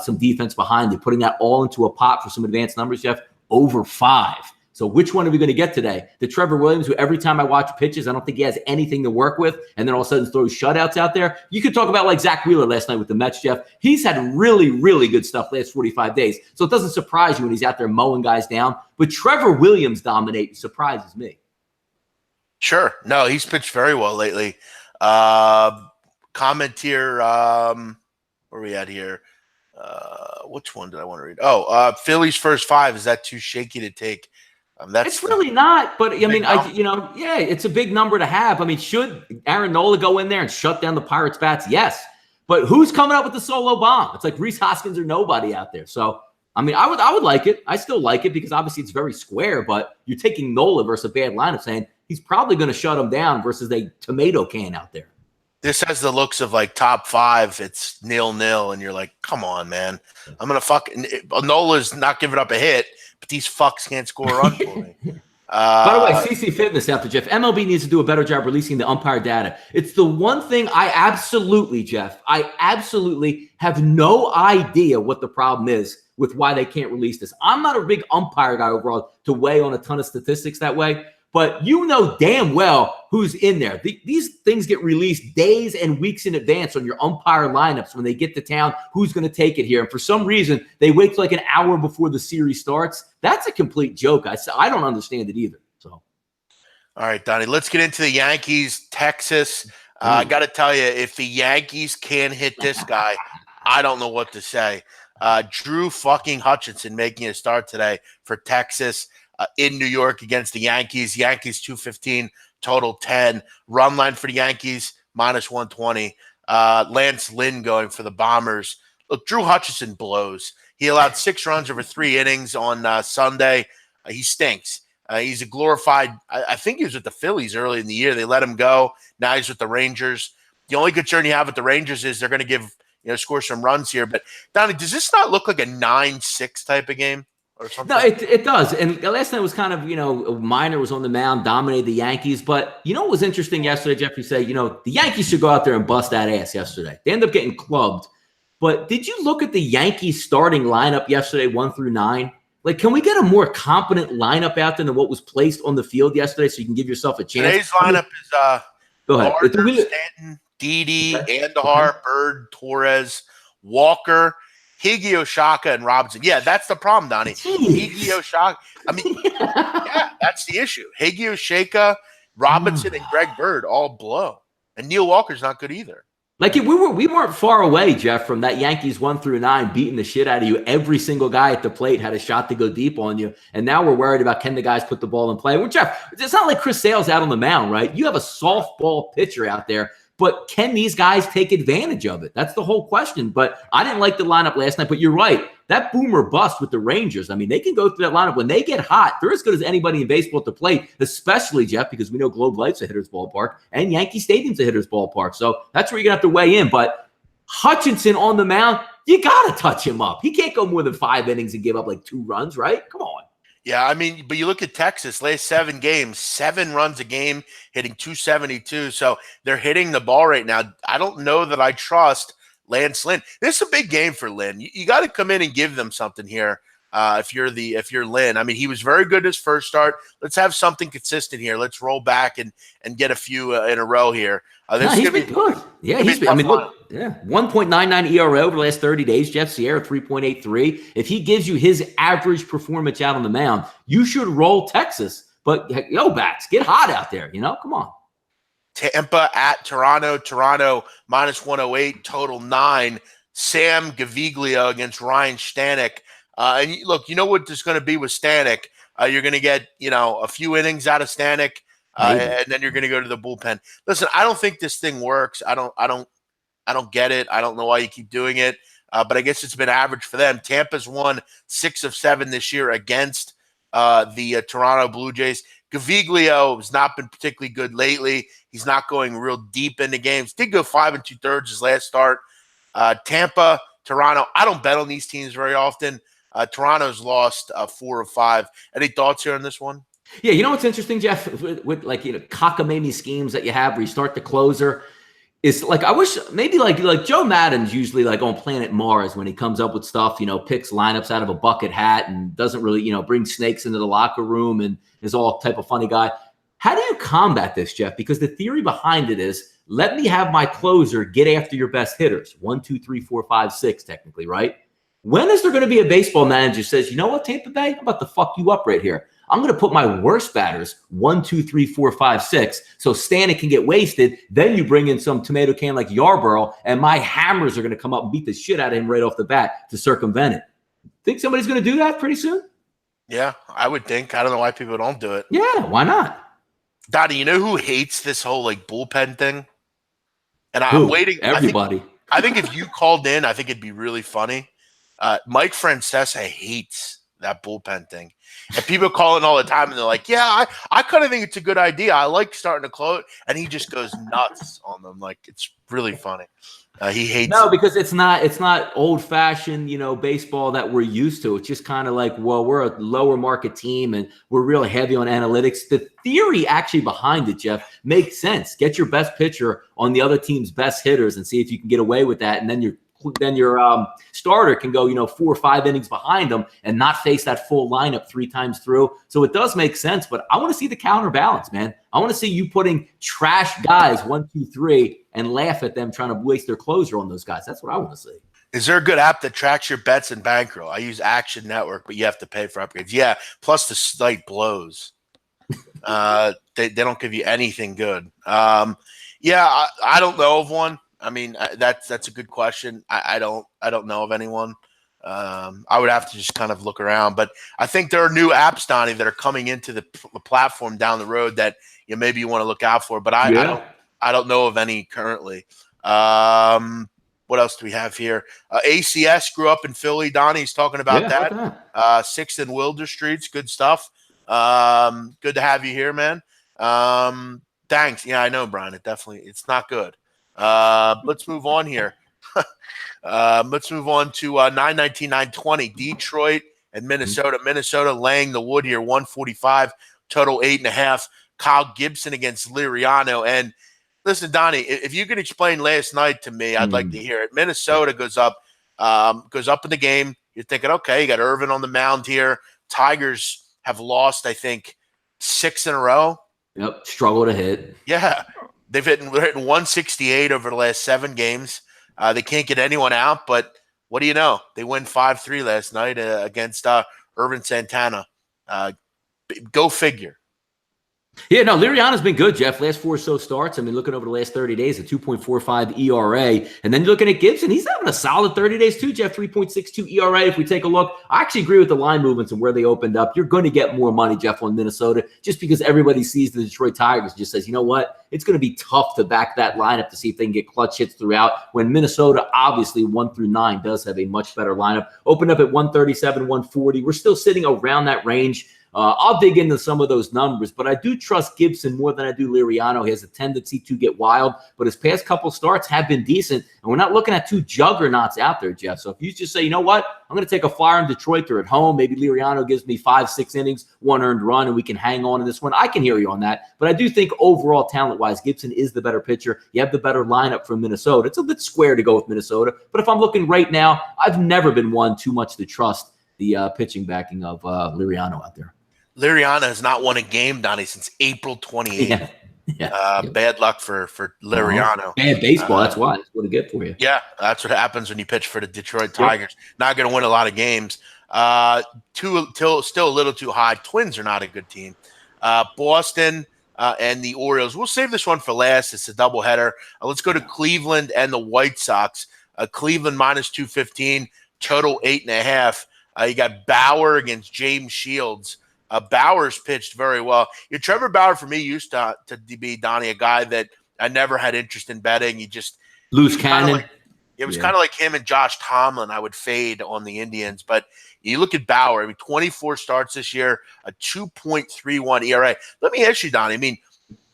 some defense behind it, putting that all into a pot for some advanced numbers, Jeff, over 5. So which one are we going to get today? The Trevor Williams, who every time I watch pitches, I don't think he has anything to work with, and then all of a sudden throws shutouts out there. You could talk about like Zach Wheeler last night with the Mets, Jeff. He's had really, really good stuff last 45 days. So it doesn't surprise you when he's out there mowing guys down. But Trevor Williams dominating surprises me. Sure. No, he's pitched very well lately. Comment here. Where are we at here? Which one did I want to read? Philly's first 5. Is that too shaky to take? It's really not, but I mean, it's a big number to have. I mean, should Aaron Nola go in there and shut down the Pirates' bats? Yes, but who's coming up with the solo bomb? It's like Rhys Hoskins or nobody out there. So, I mean, I would like it. I still like it because obviously it's very square. But you're taking Nola versus a bad lineup, saying he's probably going to shut him down versus a tomato can out there. This has the looks of like top 5. It's 0-0, and you're like, come on, man. I'm gonna Nola's not giving up a hit. But these fucks can't score a run for me. By the way, CC Fitness out there, Jeff. MLB needs to do a better job releasing the umpire data. It's the one thing I absolutely have no idea what the problem is with why they can't release this. I'm not a big umpire guy overall to weigh on a ton of statistics that way. But you know damn well who's in there. These things get released days and weeks in advance on your umpire lineups when they get to town, who's going to take it here. And for some reason, they wait till like an hour before the series starts. That's a complete joke. I don't understand it either. So, all right, Donnie, let's get into the Yankees, Texas. I got to tell you, if the Yankees can hit this guy, I don't know what to say. Drew fucking Hutchinson making a start today for Texas in New York against the Yankees. Yankees 215, total 10. Run line for the Yankees, -120. Lance Lynn going for the Bombers. Look, Drew Hutchinson blows. He allowed 6 runs over 3 innings on Sunday. He stinks. He's a glorified – I think he was with the Phillies early in the year. They let him go. Now he's with the Rangers. The only concern you have with the Rangers is they're going to give score some runs here. But, Donnie, does this not look like a 9-6 type of game or something? No, it does. And last night was kind of, Minor was on the mound, dominated the Yankees. But what was interesting yesterday, Jeffrey said, the Yankees should go out there and bust that ass yesterday. They end up getting clubbed. But did you look at the Yankees starting lineup yesterday, 1 through 9? Like, can we get a more competent lineup out there than what was placed on the field yesterday so you can give yourself a chance? Today's lineup is go ahead. Gardner, Stanton, Didi, Andahar, Bird, Torres, Walker, Higgy, Shaka, and Robinson. Yeah, that's the problem, Donnie. Higgy, Shaka. I mean, yeah, that's the issue. Higgy, Shaka, Robinson, and Greg Bird all blow. And Neil Walker's not good either. Like we weren't far away, Jeff, from that Yankees 1 through 9 beating the shit out of you. Every single guy at the plate had a shot to go deep on you. And now we're worried about can the guys put the ball in play. Well, Jeff, it's not like Chris Sale's out on the mound, right? You have a softball pitcher out there. But can these guys take advantage of it? That's the whole question. But I didn't like the lineup last night. But you're right. That boomer bust with the Rangers. I mean, they can go through that lineup. When they get hot, they're as good as anybody in baseball at the plate, especially, Jeff, because we know Globe Life's a hitter's ballpark and Yankee Stadium's a hitter's ballpark. So that's where you're going to have to weigh in. But Hutchinson on the mound, you got to touch him up. He can't go more than 5 innings and give up like 2 runs, right? Come on. Yeah, I mean, but you look at Texas, last 7 games, 7 runs a game, hitting 272. So they're hitting the ball right now. I don't know that I trust Lance Lynn. This is a big game for Lynn. You got to come in and give them something here. If you're Lynn, I mean, he was very good his first start. Let's have something consistent here. Let's roll back and get a few in a row here. He's been good. Yeah, he's been. I mean, look, 1.99 ERA over the last 30 days. Jeff Sierra 3.83. If he gives you his average performance out on the mound, you should roll Texas. But bats, get hot out there. Come on. Tampa at Toronto. Toronto -108, total 9. Sam Gaviglio against Ryan Stanek. And look, you know what there's going to be with Stanek. You're going to get, a few innings out of Stanek, and then you're going to go to the bullpen. Listen, I don't think this thing works. I don't get it. I don't know why you keep doing it. But I guess it's been average for them. Tampa's won 6 of 7 this year against the Toronto Blue Jays. Gaviglio has not been particularly good lately. He's not going real deep into games. Did go 5 2/3 his last start. Tampa, Toronto. I don't bet on these teams very often. Toronto's lost 4 of 5. Any thoughts here on this one? Yeah, what's interesting, Jeff, with cockamamie schemes that you have where you start the closer. It's like I wish maybe like Joe Madden's usually like on Planet Mars when he comes up with stuff, picks lineups out of a bucket hat and doesn't really, bring snakes into the locker room and is all type of funny guy. How do you combat this, Jeff? Because the theory behind it is let me have my closer get after your best hitters. 1, 2, 3, 4, 5, 6, technically, right? When is there going to be a baseball manager who says, you know what, Tampa Bay, I'm about to fuck you up right here. I'm going to put my worst batters 1, 2, 3, 4, 5, 6, so Stanek can get wasted. Then you bring in some tomato can like Yarborough, and my hammers are going to come up and beat the shit out of him right off the bat to circumvent it. Think somebody's going to do that pretty soon? Yeah, I would think. I don't know why people don't do it. Yeah, why not? Donnie, you know who hates this whole bullpen thing? And I'm waiting. Everybody. I think if you called in, I think it'd be really funny. Mike Francesa hates that bullpen thing. And people call in all the time and they're like, yeah, I kind of think it's a good idea. I like starting to close. And he just goes nuts on them. Like, it's really funny. He hates it. Because it's not old fashioned, baseball that we're used to. It's just kind of like, well, we're a lower market team and we're really heavy on analytics. The theory actually behind it, Jeff, makes sense. Get your best pitcher on the other team's best hitters and see if you can get away with that. And then your starter can go, 4 or 5 innings behind them and not face that full lineup 3 times through. So it does make sense, but I want to see the counterbalance, man. I want to see you putting trash guys 1, 2, 3 and laugh at them trying to waste their closer on those guys. That's what I want to see. Is there a good app that tracks your bets and bankroll? I use Action Network, but you have to pay for upgrades. Yeah, plus the site blows. They don't give you anything good. I don't know of one. I mean, that's a good question. I don't know of anyone. I would have to just kind of look around. But I think there are new apps, Donnie, that are coming into the platform down the road that maybe you want to look out for. But I don't know of any currently. What else do we have here? ACS grew up in Philly. Donnie's talking about that. 6th and Wilder Streets. Good stuff. Good to have you here, man. Thanks. Yeah, I know, Brian. It's not good. Let's move on here. Let's move on to 919-920. Detroit and Minnesota. Minnesota laying the wood here, 145, total 8.5. Kyle Gibson against Liriano. And listen, Donnie, if you could explain last night to me, I'd like to hear it. Minnesota goes up in the game. You're thinking, okay, you got Irvin on the mound here. Tigers have lost, I think, 6 in a row. Yep, struggle to hit. Yeah, they're hitting 168 over the last 7 games. They can't get anyone out, but what do you know? They win 5-3 last night against Irvin Santana. Go figure. Yeah, no, Liriano's been good, Jeff. Last 4 or so starts. I mean, looking over the last 30 days, a 2.45 ERA. And then looking at Gibson, he's having a solid 30 days too, Jeff, 3.62 ERA. If we take a look, I actually agree with the line movements and where they opened up. You're going to get more money, Jeff, on Minnesota, just because everybody sees the Detroit Tigers and just says, you know what? It's going to be tough to back that lineup to see if they can get clutch hits throughout, when Minnesota, obviously, 1 through 9 does have a much better lineup. Opened up at 137, 140. We're still sitting around that range. I'll dig into some of those numbers, but I do trust Gibson more than I do Liriano. He has a tendency to get wild, but his past couple starts have been decent, and we're not looking at 2 juggernauts out there, Jeff. So if you just say, you know what, I'm going to take a flyer in Detroit. They're at home. Maybe Liriano gives me 5-6 innings, 1 earned run, and we can hang on in this one. I can hear you on that, but I do think overall talent-wise, Gibson is the better pitcher. You have the better lineup from Minnesota. It's a bit square to go with Minnesota, but if I'm looking right now, I've never been one too much to trust the pitching backing of Liriano out there. Liriano has not won a game, Donnie, since April 28th. Bad luck for Liriano. Bad baseball, that's why. That's what it get for you. Yeah, that's what happens when you pitch for the Detroit Tigers. Not going to win a lot of games. Still a little too high. Twins are not a good team. Boston and the Orioles. We'll save this one for last. It's a doubleheader. Let's go to Cleveland and the White Sox. Cleveland minus 215, total 8.5. You got Bauer against James Shields. Bauer's pitched very well. Trevor Bauer, for me, used to be, Donnie, a guy that I never had interest in betting. You just loose cannon. It was kind of like him and Josh Tomlin. I would fade on the Indians, but you look at Bauer. I mean, 24 starts this year, a 2.31 ERA. Let me ask you, Donnie. I mean,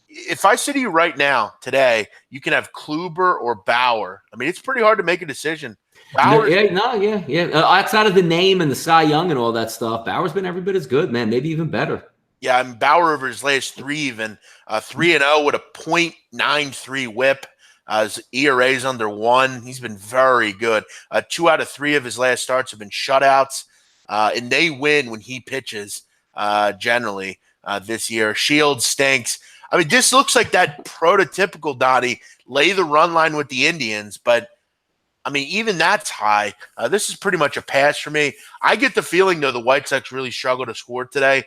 if I say to you right now, today, you can have Kluber or Bauer. I mean, it's pretty hard to make a decision. Outside of the name and the Cy Young and all that stuff, Bauer's been every bit as good, man. Maybe even better. Yeah, I mean, Bauer over his last 3 even 3-0 with a .93 WHIP. His ERA's under 1. He's been very good. 2 out of 3 of his last starts have been shutouts, and they win when he pitches. Generally, this year, Shields stinks. I mean, this looks like that prototypical Donnie lay the run line with the Indians, but I mean, even that's high. This is pretty much a pass for me. I get the feeling, though, the White Sox really struggle to score today.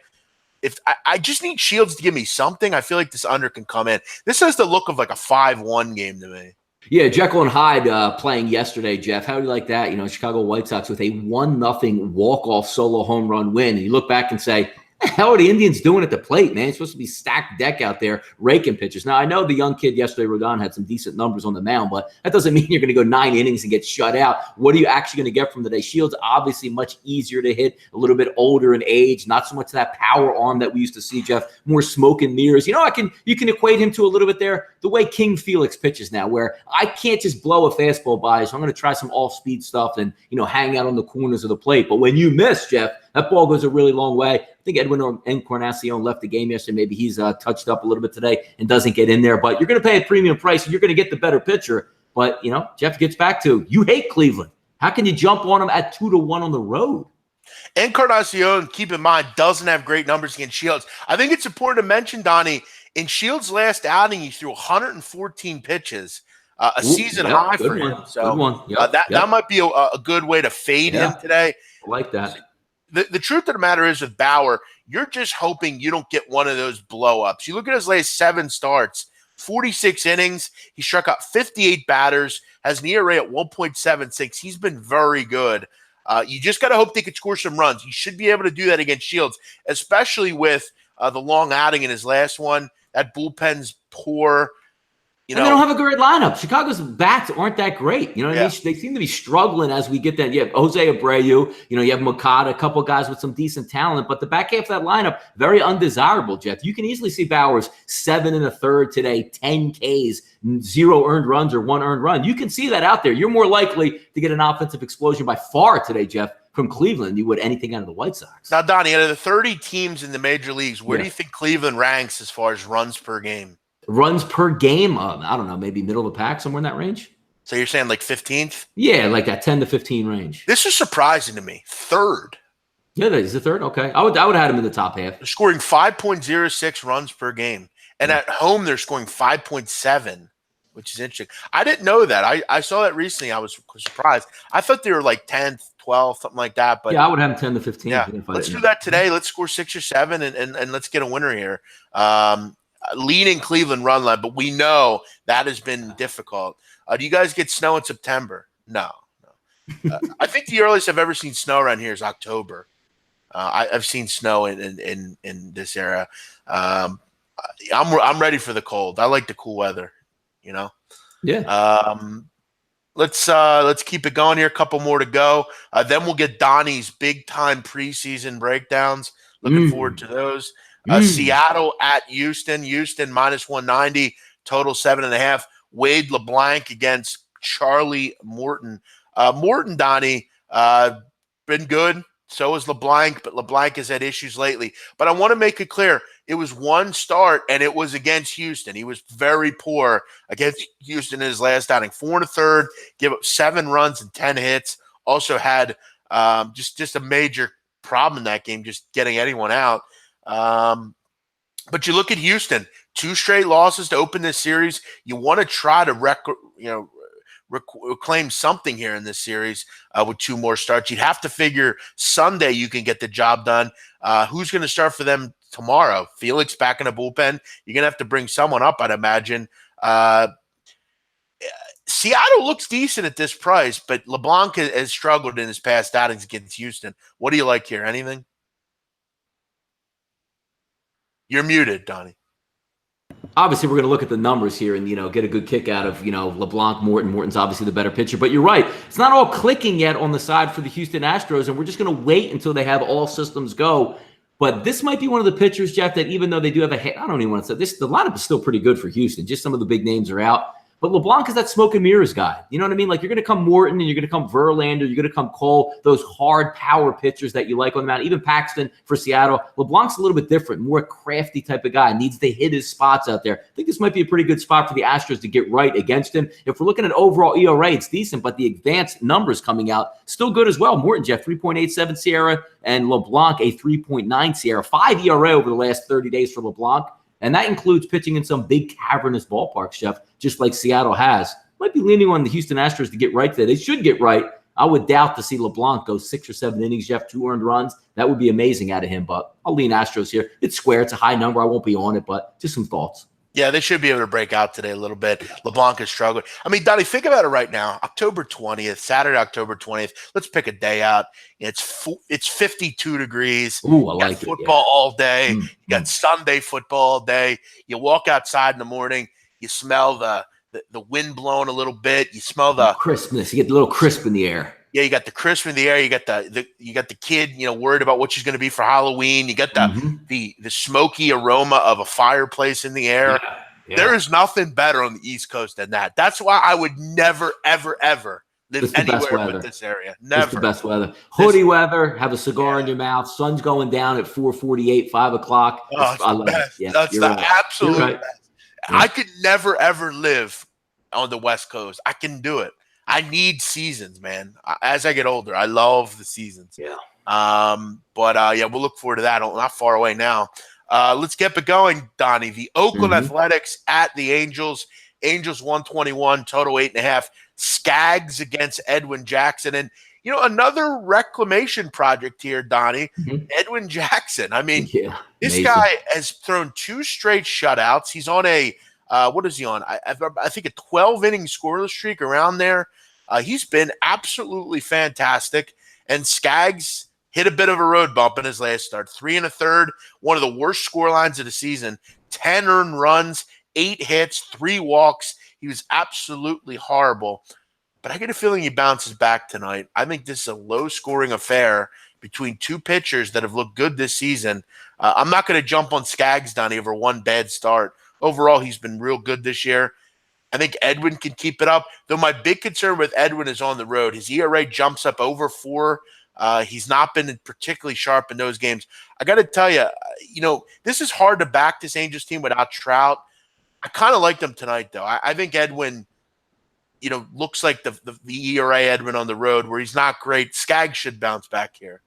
If I just need Shields to give me something, I feel like this under can come in. This has the look of like a 5-1 game to me. Yeah, Jekyll and Hyde playing yesterday, Jeff. How do you like that? Chicago White Sox with a 1-0 walk-off solo home run win. And you look back and say, the hell are the Indians doing at the plate, man? It's supposed to be stacked deck out there, raking pitchers. Now, I know the young kid yesterday, Rodon, had some decent numbers on the mound, but that doesn't mean you're going to go 9 innings and get shut out. What are you actually going to get from today? Shields, obviously much easier to hit, a little bit older in age, not so much that power arm that we used to see, Jeff, more smoke and mirrors. You can equate him to a little bit there, the way King Felix pitches now, where I can't just blow a fastball by, so I'm going to try some off-speed stuff and, hang out on the corners of the plate. But when you miss, Jeff, that ball goes a really long way. I think Edwin Encarnacion left the game yesterday. Maybe he's touched up a little bit today and doesn't get in there. But you're going to pay a premium price, and you're going to get the better pitcher. But, Jeff gets back to, you hate Cleveland. How can you jump on them at 2-1 on the road? Encarnacion, keep in mind, doesn't have great numbers against Shields. I think it's important to mention, Donnie, in Shields' last outing, he threw 114 pitches, season high for him. So that might be a good way to fade him today. I like that. The truth of the matter is with Bauer, you're just hoping you don't get one of those blow-ups. You look at his last 7 starts, 46 innings. He struck out 58 batters, has an ERA at 1.76. He's been very good. You just got to hope they could score some runs. You should be able to do that against Shields, especially with the long outing in his last one. That bullpen's poor. And they don't have a great lineup. Chicago's bats aren't that great. You know what I mean? They seem to be struggling as we get that. You have Jose Abreu. You have Makata, a couple of guys with some decent talent. But the back half of that lineup, very undesirable, Jeff. You can easily see Bauers 7 1/3 today, 10 Ks, 0 earned runs or 1 earned run. You can see that out there. You're more likely to get an offensive explosion by far today, Jeff, from Cleveland than you would anything out of the White Sox. Now, Donnie, out of the 30 teams in the major leagues, where do you think Cleveland ranks as far as runs per game? Runs per game, I don't know, maybe middle of the pack, somewhere in that range. So you're saying like 15th? Yeah, like that 10 to 15 range. This is surprising to me. Third. Yeah, that is the third. Okay, I would have had him in the top half. They're scoring 5.06 runs per game, and at home they're scoring 5.7, which is interesting. I didn't know that. I saw that recently. I was surprised. I thought they were like 10th, 12th, something like that. But yeah, I would have them 10 to 15. Yeah, let's do that today. Let's score 6 or 7, and let's get a winner here. Leaning Cleveland run line, but we know that has been difficult. Do you guys get snow in September? No. I think the earliest I've ever seen snow around here is October. I've seen snow in this era. I'm ready for the cold. I like the cool weather. Yeah. Let's keep it going here. A couple more to go. Then we'll get Donnie's big time preseason breakdowns. Looking forward to those. Seattle at Houston. Houston minus 190. Total 7.5. Wade LeBlanc against Charlie Morton. Morton, Donnie, been good. So is LeBlanc, but LeBlanc has had issues lately. But I want to make it clear, it was one start, and it was against Houston. He was very poor against Houston in his last outing. 4 1/3, give up 7 runs and 10 hits. Also had just a major problem in that game, just getting anyone out. But you look at Houston, 2 straight losses to open this series. You want to try to reclaim something here in this series with 2 more starts. You'd have to figure Sunday you can get the job done. Who's going to start for them tomorrow? Felix back in the bullpen. You're going to have to bring someone up, I'd imagine. Seattle looks decent at this price, but LeBlanc has struggled in his past outings against Houston. What do you like here? Anything? You're muted, Donnie. Obviously, we're going to look at the numbers here and, get a good kick out of, LeBlanc, Morton. Morton's obviously the better pitcher. But you're right. It's not all clicking yet on the side for the Houston Astros, and we're just going to wait until they have all systems go. But this might be one of the pitchers, Jeff, that even though they do have I don't even want to say this, the lineup is still pretty good for Houston. Just some of the big names are out. But LeBlanc is that smoke and mirrors guy. You know what I mean? Like, you're going to come Morton and you're going to come Verlander, you're going to come Cole, those hard power pitchers that you like on the mound, even Paxton for Seattle. LeBlanc's a little bit different, more a crafty type of guy, needs to hit his spots out there. I think this might be a pretty good spot for the Astros to get right against him. If we're looking at overall ERA, it's decent, but the advanced numbers coming out, still good as well. Morton, Jeff, 3.87 Sierra, and LeBlanc, a 3.9 Sierra. 5 ERA over the last 30 days for LeBlanc. And that includes pitching in some big cavernous ballparks, Jeff, just like Seattle has. Might be leaning on the Houston Astros to get right there. They should get right. I would doubt to see LeBlanc go 6 or 7 innings, Jeff, 2 earned runs. That would be amazing out of him, but I'll lean Astros here. It's square. It's a high number. I won't be on it, but just some thoughts. Yeah, they should be able to break out today a little bit. LeBlanc is struggling. I mean, Donnie, think about it right now. October 20th, Saturday, October 20th. Let's pick a day out. It's 52 degrees. Ooh, I you like got football all day. You got Mm. Sunday football all day. You walk outside in the morning. You smell the wind blowing a little bit. You smell the crispness. You get a little crisp in the air. Yeah, you got the crisp in the air. You got the kid, worried about what she's going to be for Halloween. You got the smoky aroma of a fireplace in the air. Yeah. There is nothing better on the East Coast than that. That's why I would never, ever, ever live anywhere with this area. Never. It's the best weather. Hoodie weather. Have a cigar in your mouth. Sun's going down at 4:48, 5 o'clock. Oh, I love it. Yeah, that's the absolute best. Yeah. I could never, ever live on the West Coast. I can do it. I need seasons, man. As I get older, I love the seasons. Yeah. We'll look forward to that. Not far away now. Let's get it going, Donnie. The Oakland Athletics at the Angels. Angels 121, total 8.5. Skaggs against Edwin Jackson. And, another reclamation project here, Donnie. Edwin Jackson. I mean, this guy has thrown 2 straight shutouts. He's on a what is he on? I think a 12-inning scoreless streak around there. He's been absolutely fantastic. And Skaggs hit a bit of a road bump in his last start. 3 1/3, one of the worst score lines of the season. 10 earned runs, 8 hits, 3 walks. He was absolutely horrible. But I get a feeling he bounces back tonight. I think this is a low-scoring affair between two pitchers that have looked good this season. I'm not going to jump on Skaggs, Donnie, over one bad start. Overall, he's been real good this year. I think Edwin can keep it up, though my big concern with Edwin is on the road. His ERA jumps up over 4. He's not been particularly sharp in those games. I got to tell you, this is hard to back this Angels team without Trout. I kind of like them tonight, though. I think Edwin – looks like the ERA Edwin on the road where he's not great. Skaggs should bounce back here.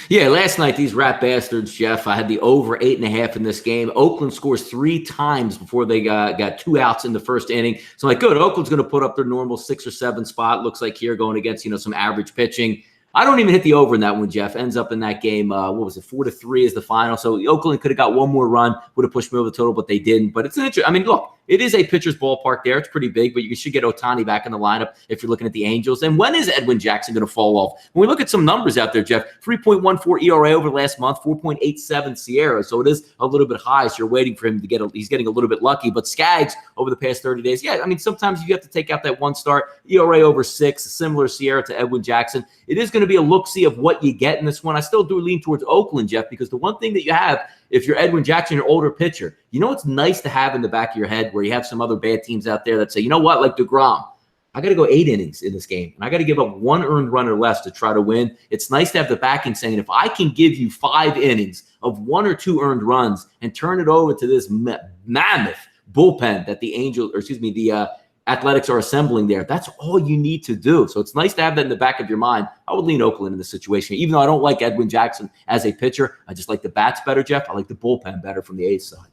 Yeah, last night, these rat bastards, Jeff, I had the over 8.5 in this game. Oakland scores 3 times before they got 2 outs in the first inning. So I'm like, good, Oakland's going to put up their normal 6 or 7 spot. Looks like here going against, some average pitching. I don't even hit the over in that one, Jeff. Ends up in that game, 4-3 is the final. So Oakland could have got one more run, would have pushed me over the total, but they didn't. But it's an interesting. I mean, look, it is a pitcher's ballpark there. It's pretty big, but you should get Ohtani back in the lineup if you're looking at the Angels. And when is Edwin Jackson going to fall off? When we look at some numbers out there, Jeff, 3.14 ERA over the last month, 4.87 Sierra. So it is a little bit high. So you're waiting for him to he's getting a little bit lucky. But Skaggs over the past 30 days, sometimes you have to take out that one start. ERA over 6, similar Sierra to Edwin Jackson. It is going to be a look-see of what you get in this one. I still do lean towards Oakland, Jeff, because the one thing that you have, if you're Edwin Jackson, your older pitcher, it's nice to have in the back of your head where you have some other bad teams out there that say, you know what, like DeGrom, I got to go 8 innings in this game, and I got to give up 1 earned run or less to try to win. It's nice to have the backing saying, if I can give you 5 innings of 1 or 2 earned runs and turn it over to this mammoth bullpen that the Athletics are assembling there, that's all you need to do. So it's nice to have that in the back of your mind. I would lean Oakland in this situation, even though I don't like Edwin Jackson as a pitcher. I just like the bats better, Jeff. I like the bullpen better from the A's side.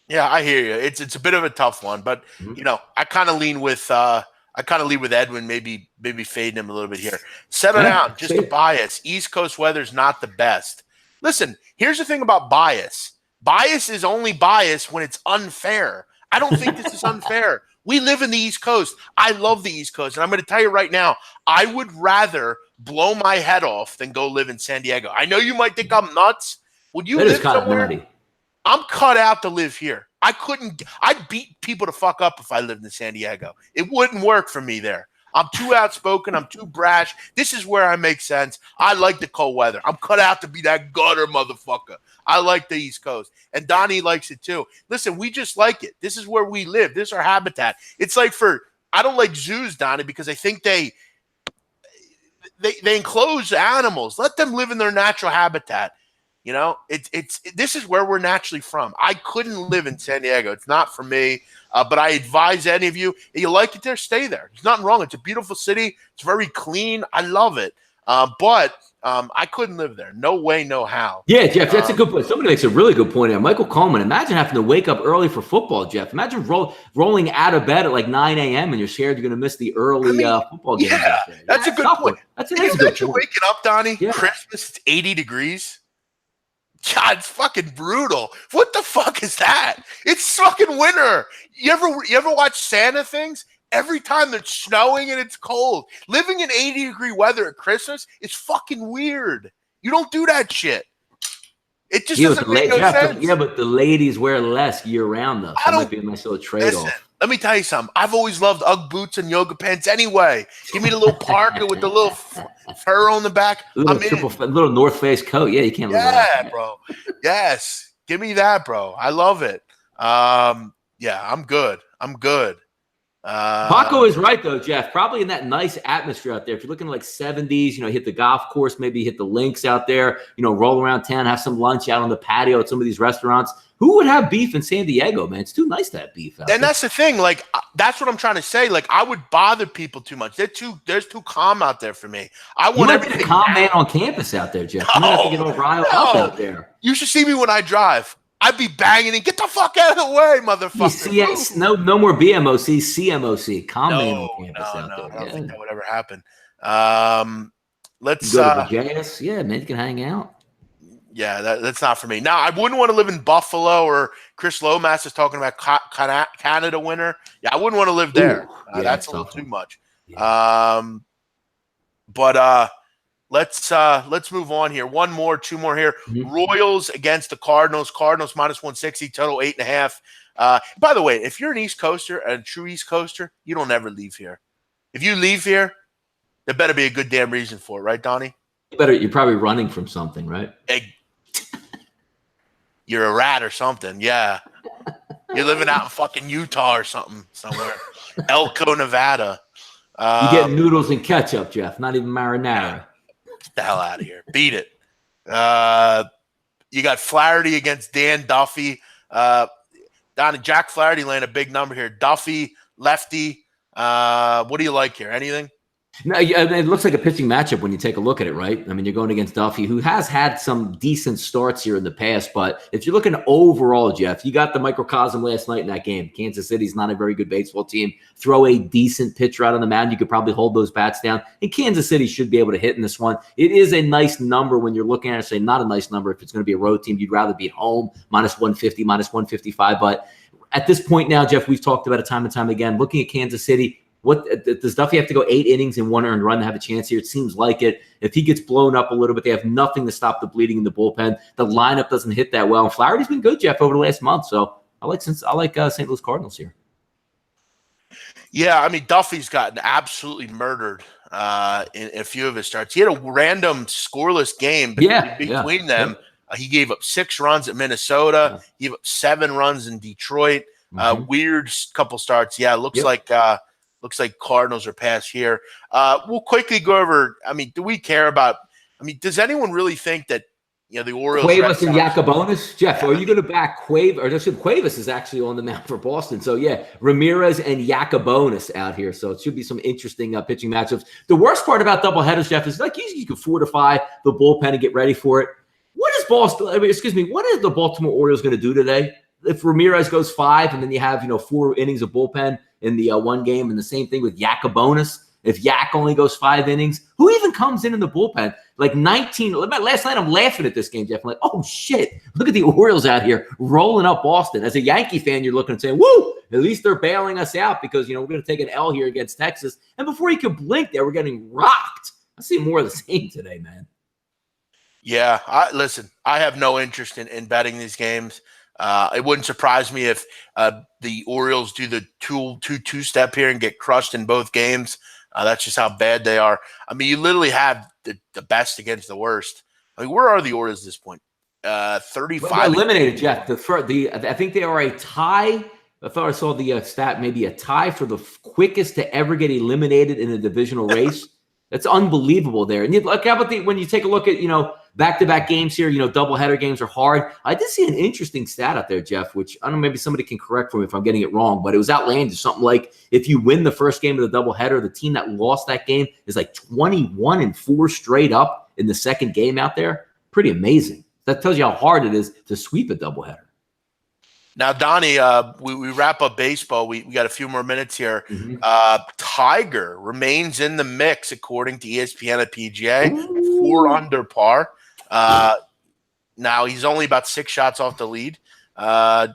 Yeah, I hear you. It's a bit of a tough one, but I kind of lean with Edwin, maybe fading him a little bit here. Settle down, just a bias. East Coast weather's not the best. Listen, here's the thing about bias. Bias is only bias when it's unfair. I don't think this is unfair. We live in the East Coast. I love the East Coast. And I'm going to tell you right now, I would rather blow my head off than go live in San Diego. I know you might think I'm nuts. Would you live somewhere? Nutty. I'm cut out to live here. I'd beat people to fuck up if I lived in San Diego. It wouldn't work for me there. I'm too outspoken. I'm too brash. This is where I make sense. I like the cold weather. I'm cut out to be that gutter motherfucker. I like the East Coast. And Donnie likes it too. Listen, we just like it. This is where we live. This is our habitat. It's like I don't like zoos, Donnie, because I think they enclose animals. Let them live in their natural habitat. This is where we're naturally from. I couldn't live in San Diego. It's not for me. But I advise any of you, if you like it there, stay there. There's nothing wrong. It's a beautiful city. It's very clean. I love it. But I couldn't live there. No way, no how. Yeah, Jeff, that's a good point. Somebody makes a really good point here. Michael Coleman, imagine having to wake up early for football, Jeff. Imagine rolling out of bed at like 9 a.m. and you're scared you're going to miss the early football games. Yeah, that's a good point. Can you imagine waking up, Donnie? Yeah. Christmas, it's 80 degrees. God, it's fucking brutal. What the fuck is that? It's fucking winter. You ever watch Santa things? Every time there's snowing and it's cold. Living in 80-degree weather at Christmas is fucking weird. You don't do that shit. It just doesn't make no sense. Yeah, but the ladies wear less year-round, though. So that might be a nice little trade-off. Listen, let me tell you something. I've always loved Ugg boots and yoga pants anyway. Give me the little parka with the little fur on the back. Little North Face coat. Yeah, you can't live without that. Yeah, bro. Yes. Give me that, bro. I love it. Yeah, I'm good. Paco is right, though, Jeff. Probably in that nice atmosphere out there. If you're looking like 70s, hit the golf course, maybe hit the links out there, roll around town, have some lunch out on the patio at some of these restaurants. Who would have beef in San Diego, man? It's too nice to have beef out there. And that's the thing. Like, that's what I'm trying to say. Like, I would bother people too much. There's too calm out there for me. I want everything. You might be a calm man on campus out there, Jeff. You might have to get all riled up out there. You should see me when I drive. I'd be banging and get the fuck out of the way, motherfucker. No more BMOC, CMOC. Calm man on campus out there. I don't think that would ever happen. Let's go to the JS. Yeah, man, you can hang out. Yeah, that's not for me. Now, I wouldn't want to live in Buffalo, or Chris Lomas is talking about Canada winter. Yeah, I wouldn't want to live there. That's a little too much. Yeah. But Let's move on here. Two more here. Mhm. Royals against the Cardinals. Cardinals minus 160, total 8.5. By the way, if you're an East Coaster, a true East Coaster, you don't ever leave here. If you leave here, there better be a good damn reason for it, right, Donnie? You're probably running from something, right? You're a rat or something. Yeah. You're living out in fucking Utah or something somewhere. Elko, Nevada. You get noodles and ketchup, Jeff, not even marinara. Get the hell out of here. Beat it. You got Flaherty against Dan Duffy. Jack Flaherty laying a big number here. Duffy, lefty. What do you like here? Anything? No, it looks like a pitching matchup when you take a look at it, right? I mean, you're going against Duffy, who has had some decent starts here in the past. But if you're looking overall, Jeff, you got the microcosm last night in that game. Kansas City's not a very good baseball team. Throw a decent pitcher out on the mound, you could probably hold those bats down. And Kansas City should be able to hit in this one. It is a nice number when you're looking at it. Say not a nice number if it's going to be a road team. You'd rather be at home, minus 150, minus 155. But at this point now, Jeff, we've talked about it time and time again. Looking at Kansas City, what does Duffy have to go 8 innings and 1 earned run to have a chance here? It seems like it. If he gets blown up a little bit, they have nothing to stop the bleeding in the bullpen. The lineup doesn't hit that well. And Flaherty's been good, Jeff, over the last month. So I like St. Louis Cardinals here. Yeah, I mean, Duffy's gotten absolutely murdered in a few of his starts. He had a random scoreless game between them. He gave up 6 runs at Minnesota. He gave up 7 runs in Detroit. Weird couple starts. Yeah, looks like Cardinals are past here. We'll quickly go over. I mean, do we care about? I mean, does anyone really think that the Orioles? Cuevas and Yacobonis, Jeff. Are you going to back Cuevas? Or just Cuevas is actually on the mound for Boston. So yeah, Ramirez and Yacobonis out here. So it should be some interesting pitching matchups. The worst part about doubleheaders, Jeff, is like you can fortify the bullpen and get ready for it. What is Boston? What is the Baltimore Orioles going to do today? If Ramirez goes 5 and then you have 4 innings of bullpen in the one game, and the same thing with Yacobonis. If Yak only goes 5 innings, who even comes in the bullpen? Like 19. Last night I'm laughing at this game, Jeff. I'm like, oh shit, look at the Orioles out here rolling up Boston. As a Yankee fan, you're looking and saying, woo, at least they're bailing us out because we're going to take an L here against Texas. And before you could blink, they were getting rocked. I see more of the same today, man. Yeah, listen, I have no interest in betting these games. It wouldn't surprise me if the Orioles do the two-step here and get crushed in both games. That's just how bad they are. I mean, you literally have the best against the worst. I mean, where are the Orioles at this point? 35. Well, eliminated, Jeff. I think they are a tie. I thought I saw the stat, maybe a tie for the quickest to ever get eliminated in a divisional race. That's unbelievable there. And how about when you take a look at, back-to-back games here, doubleheader games are hard. I did see an interesting stat out there, Jeff, which I don't know, maybe somebody can correct for me if I'm getting it wrong, but it was outlandish. Something like if you win the first game of the doubleheader, the team that lost that game is like 21-4 straight up in the second game out there. Pretty amazing. That tells you how hard it is to sweep a doubleheader. Now, Donnie, we wrap up baseball. We got a few more minutes here. Mm-hmm. Tiger remains in the mix, according to ESPN at PGA, 4 under par. Now he's only about 6 shots off the lead. Who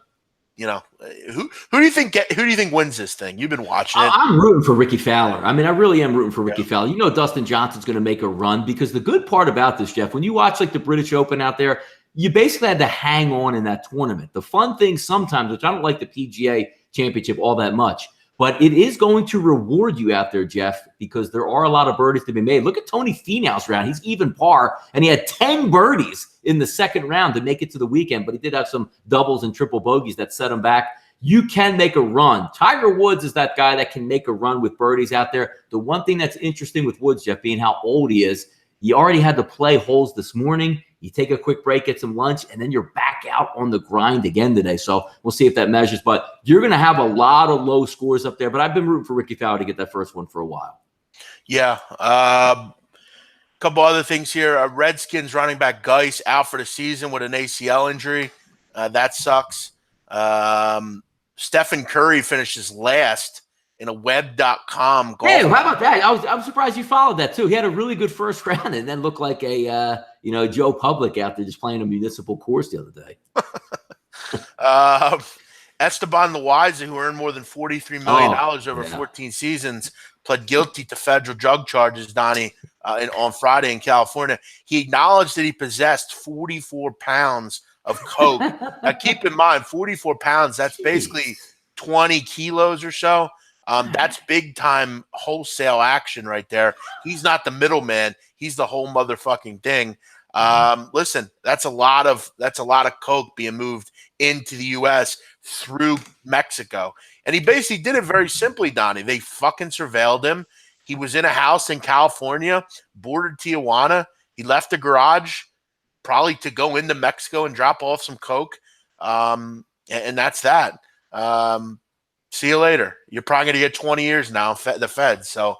do you think wins this thing? You've been watching it. I'm rooting for Ricky Fowler. I mean, I really am rooting for Ricky Fowler. Dustin Johnson's going to make a run because the good part about this, Jeff, when you watch like the British Open out there, you basically had to hang on in that tournament. The fun thing sometimes, which I don't like the PGA Championship all that much, but it is going to reward you out there, Jeff, because there are a lot of birdies to be made. Look at Tony Finau's round. He's even par, and he had 10 birdies in the second round to make it to the weekend, but he did have some doubles and triple bogeys that set him back. You can make a run. Tiger Woods is that guy that can make a run with birdies out there. The one thing that's interesting with Woods, Jeff, being how old he is, he already had to play holes this morning. You take a quick break, get some lunch, and then you're back out on the grind again today. So we'll see if that measures. But you're going to have a lot of low scores up there. But I've been rooting for Ricky Fowler to get that first one for a while. Yeah. Couple other things here. Redskins running back Geis out for the season with an ACL injury. That sucks. Stephen Curry finishes last in a web.com golf. Hey, how about that? I'm surprised you followed that too. He had a really good first round and then looked like a Joe Public out there just playing a municipal course the other day. Esteban Loaiza, who earned more than $43 million over 14 seasons, pled guilty to federal drug charges, Donnie, on Friday in California. He acknowledged that he possessed 44 pounds of coke. Now, keep in mind, 44 pounds, that's basically 20 kilos or so. That's big time wholesale action right there. He's not the middleman. He's the whole motherfucking thing. Listen, that's a lot of coke being moved into the U.S. through Mexico. And he basically did it very simply, Donnie. They fucking surveilled him. He was in a house in California, bordered Tijuana. He left the garage probably to go into Mexico and drop off some coke. And that's that. See you later. You're probably going to get 20 years now, the feds. So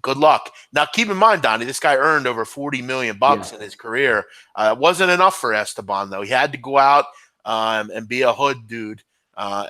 good luck. Now, keep in mind, Donnie, this guy earned over $40 million in his career. It wasn't enough for Esteban, though. He had to go out and be a hood dude. Now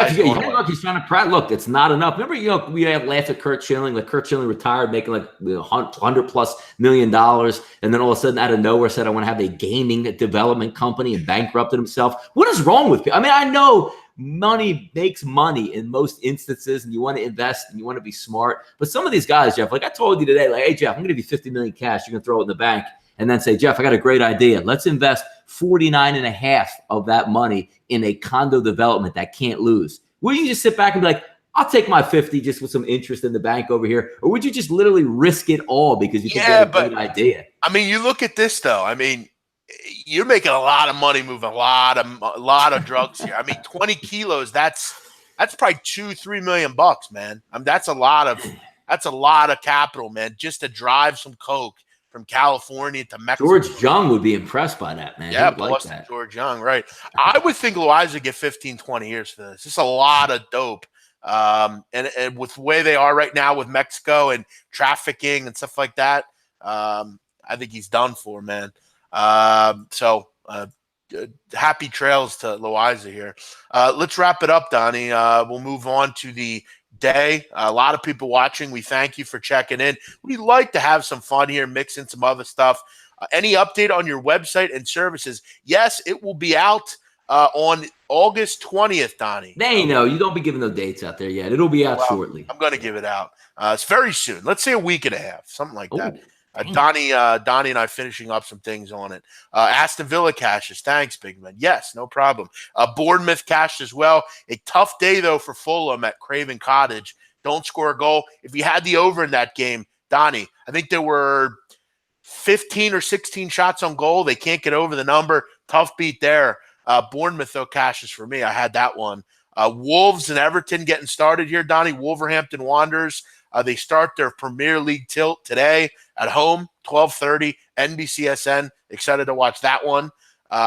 he's trying to practice. Look, it's not enough. Remember, we have laughed at Curt Schilling. Like Curt Schilling retired, making like $100+ million, and then all of a sudden, out of nowhere, said, "I want to have a gaming development company," and bankrupted himself. What is wrong with people? I mean, I know money makes money in most instances, and you want to invest and you want to be smart. But some of these guys, Jeff, like I told you today, like, hey, Jeff, I'm going to give you $50 million cash. You're going to throw it in the bank, and then say, Jeff, I got a great idea. Let's invest 49.5 of that money in a condo development that can't lose. Will you just sit back and be like, I'll take my 50 just with some interest in the bank over here? Or would you just literally risk it all because you think that's a good idea? I mean, you look at this though. I mean, you're making a lot of money moving a lot of drugs here. I mean, 20 kilos, that's probably $2-3 million, man. I mean, that's a lot of capital, man, just to drive some coke from California to Mexico. George Young would be impressed by that, man. Yeah, Boston like George Young, right. I would think Loaiza would get 15, 20 years for this. It's a lot of dope. And with the way they are right now with Mexico and trafficking and stuff like that, I think he's done for, man. Happy trails to Loaiza here. Let's wrap it up, Donnie. We'll move on to the day. A lot of people watching. We thank you for checking in. We like to have some fun here, mix in some other stuff. Any update on your website and services? Yes, it will be out on August 20th, Donnie. You don't be giving no dates out there yet. It'll be out shortly. I'm going to give it out. It's very soon. Let's say a week and a half, something like that. Donnie and I finishing up some things on it. Aston Villa cashes. Thanks, big man. Yes, no problem. Bournemouth cashed as well. A tough day, though, for Fulham at Craven Cottage. Don't score a goal. If you had the over in that game, Donnie, I think there were 15 or 16 shots on goal. They can't get over the number. Tough beat there. Bournemouth, though, cashes for me. I had that one. Wolves and Everton getting started here, Donnie. Wolverhampton Wanderers. They start their Premier League tilt today at home, 12:30, NBCSN. Excited to watch that one.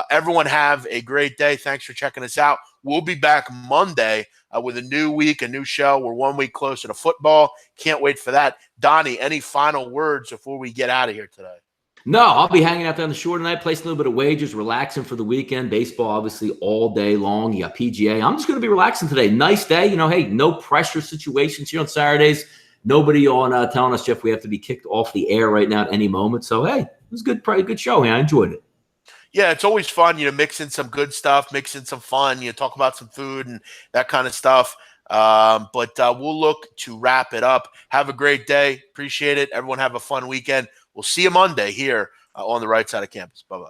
Everyone have a great day. Thanks for checking us out. We'll be back Monday with a new week, a new show. We're 1 week closer to football. Can't wait for that. Donnie, any final words before we get out of here today? No, I'll be hanging out there on the shore tonight, placing a little bit of wagers, relaxing for the weekend. Baseball, obviously, all day long. You got PGA. I'm just going to be relaxing today. Nice day. Hey, no pressure situations here on Saturdays. Nobody on telling us, Jeff, we have to be kicked off the air right now at any moment. So, hey, it was a good show, man. I enjoyed it. Yeah, it's always fun, mix in some good stuff, mix in some fun, talk about some food and that kind of stuff. But we'll look to wrap it up. Have a great day. Appreciate it. Everyone have a fun weekend. We'll see you Monday here on the right side of campus. Bye-bye.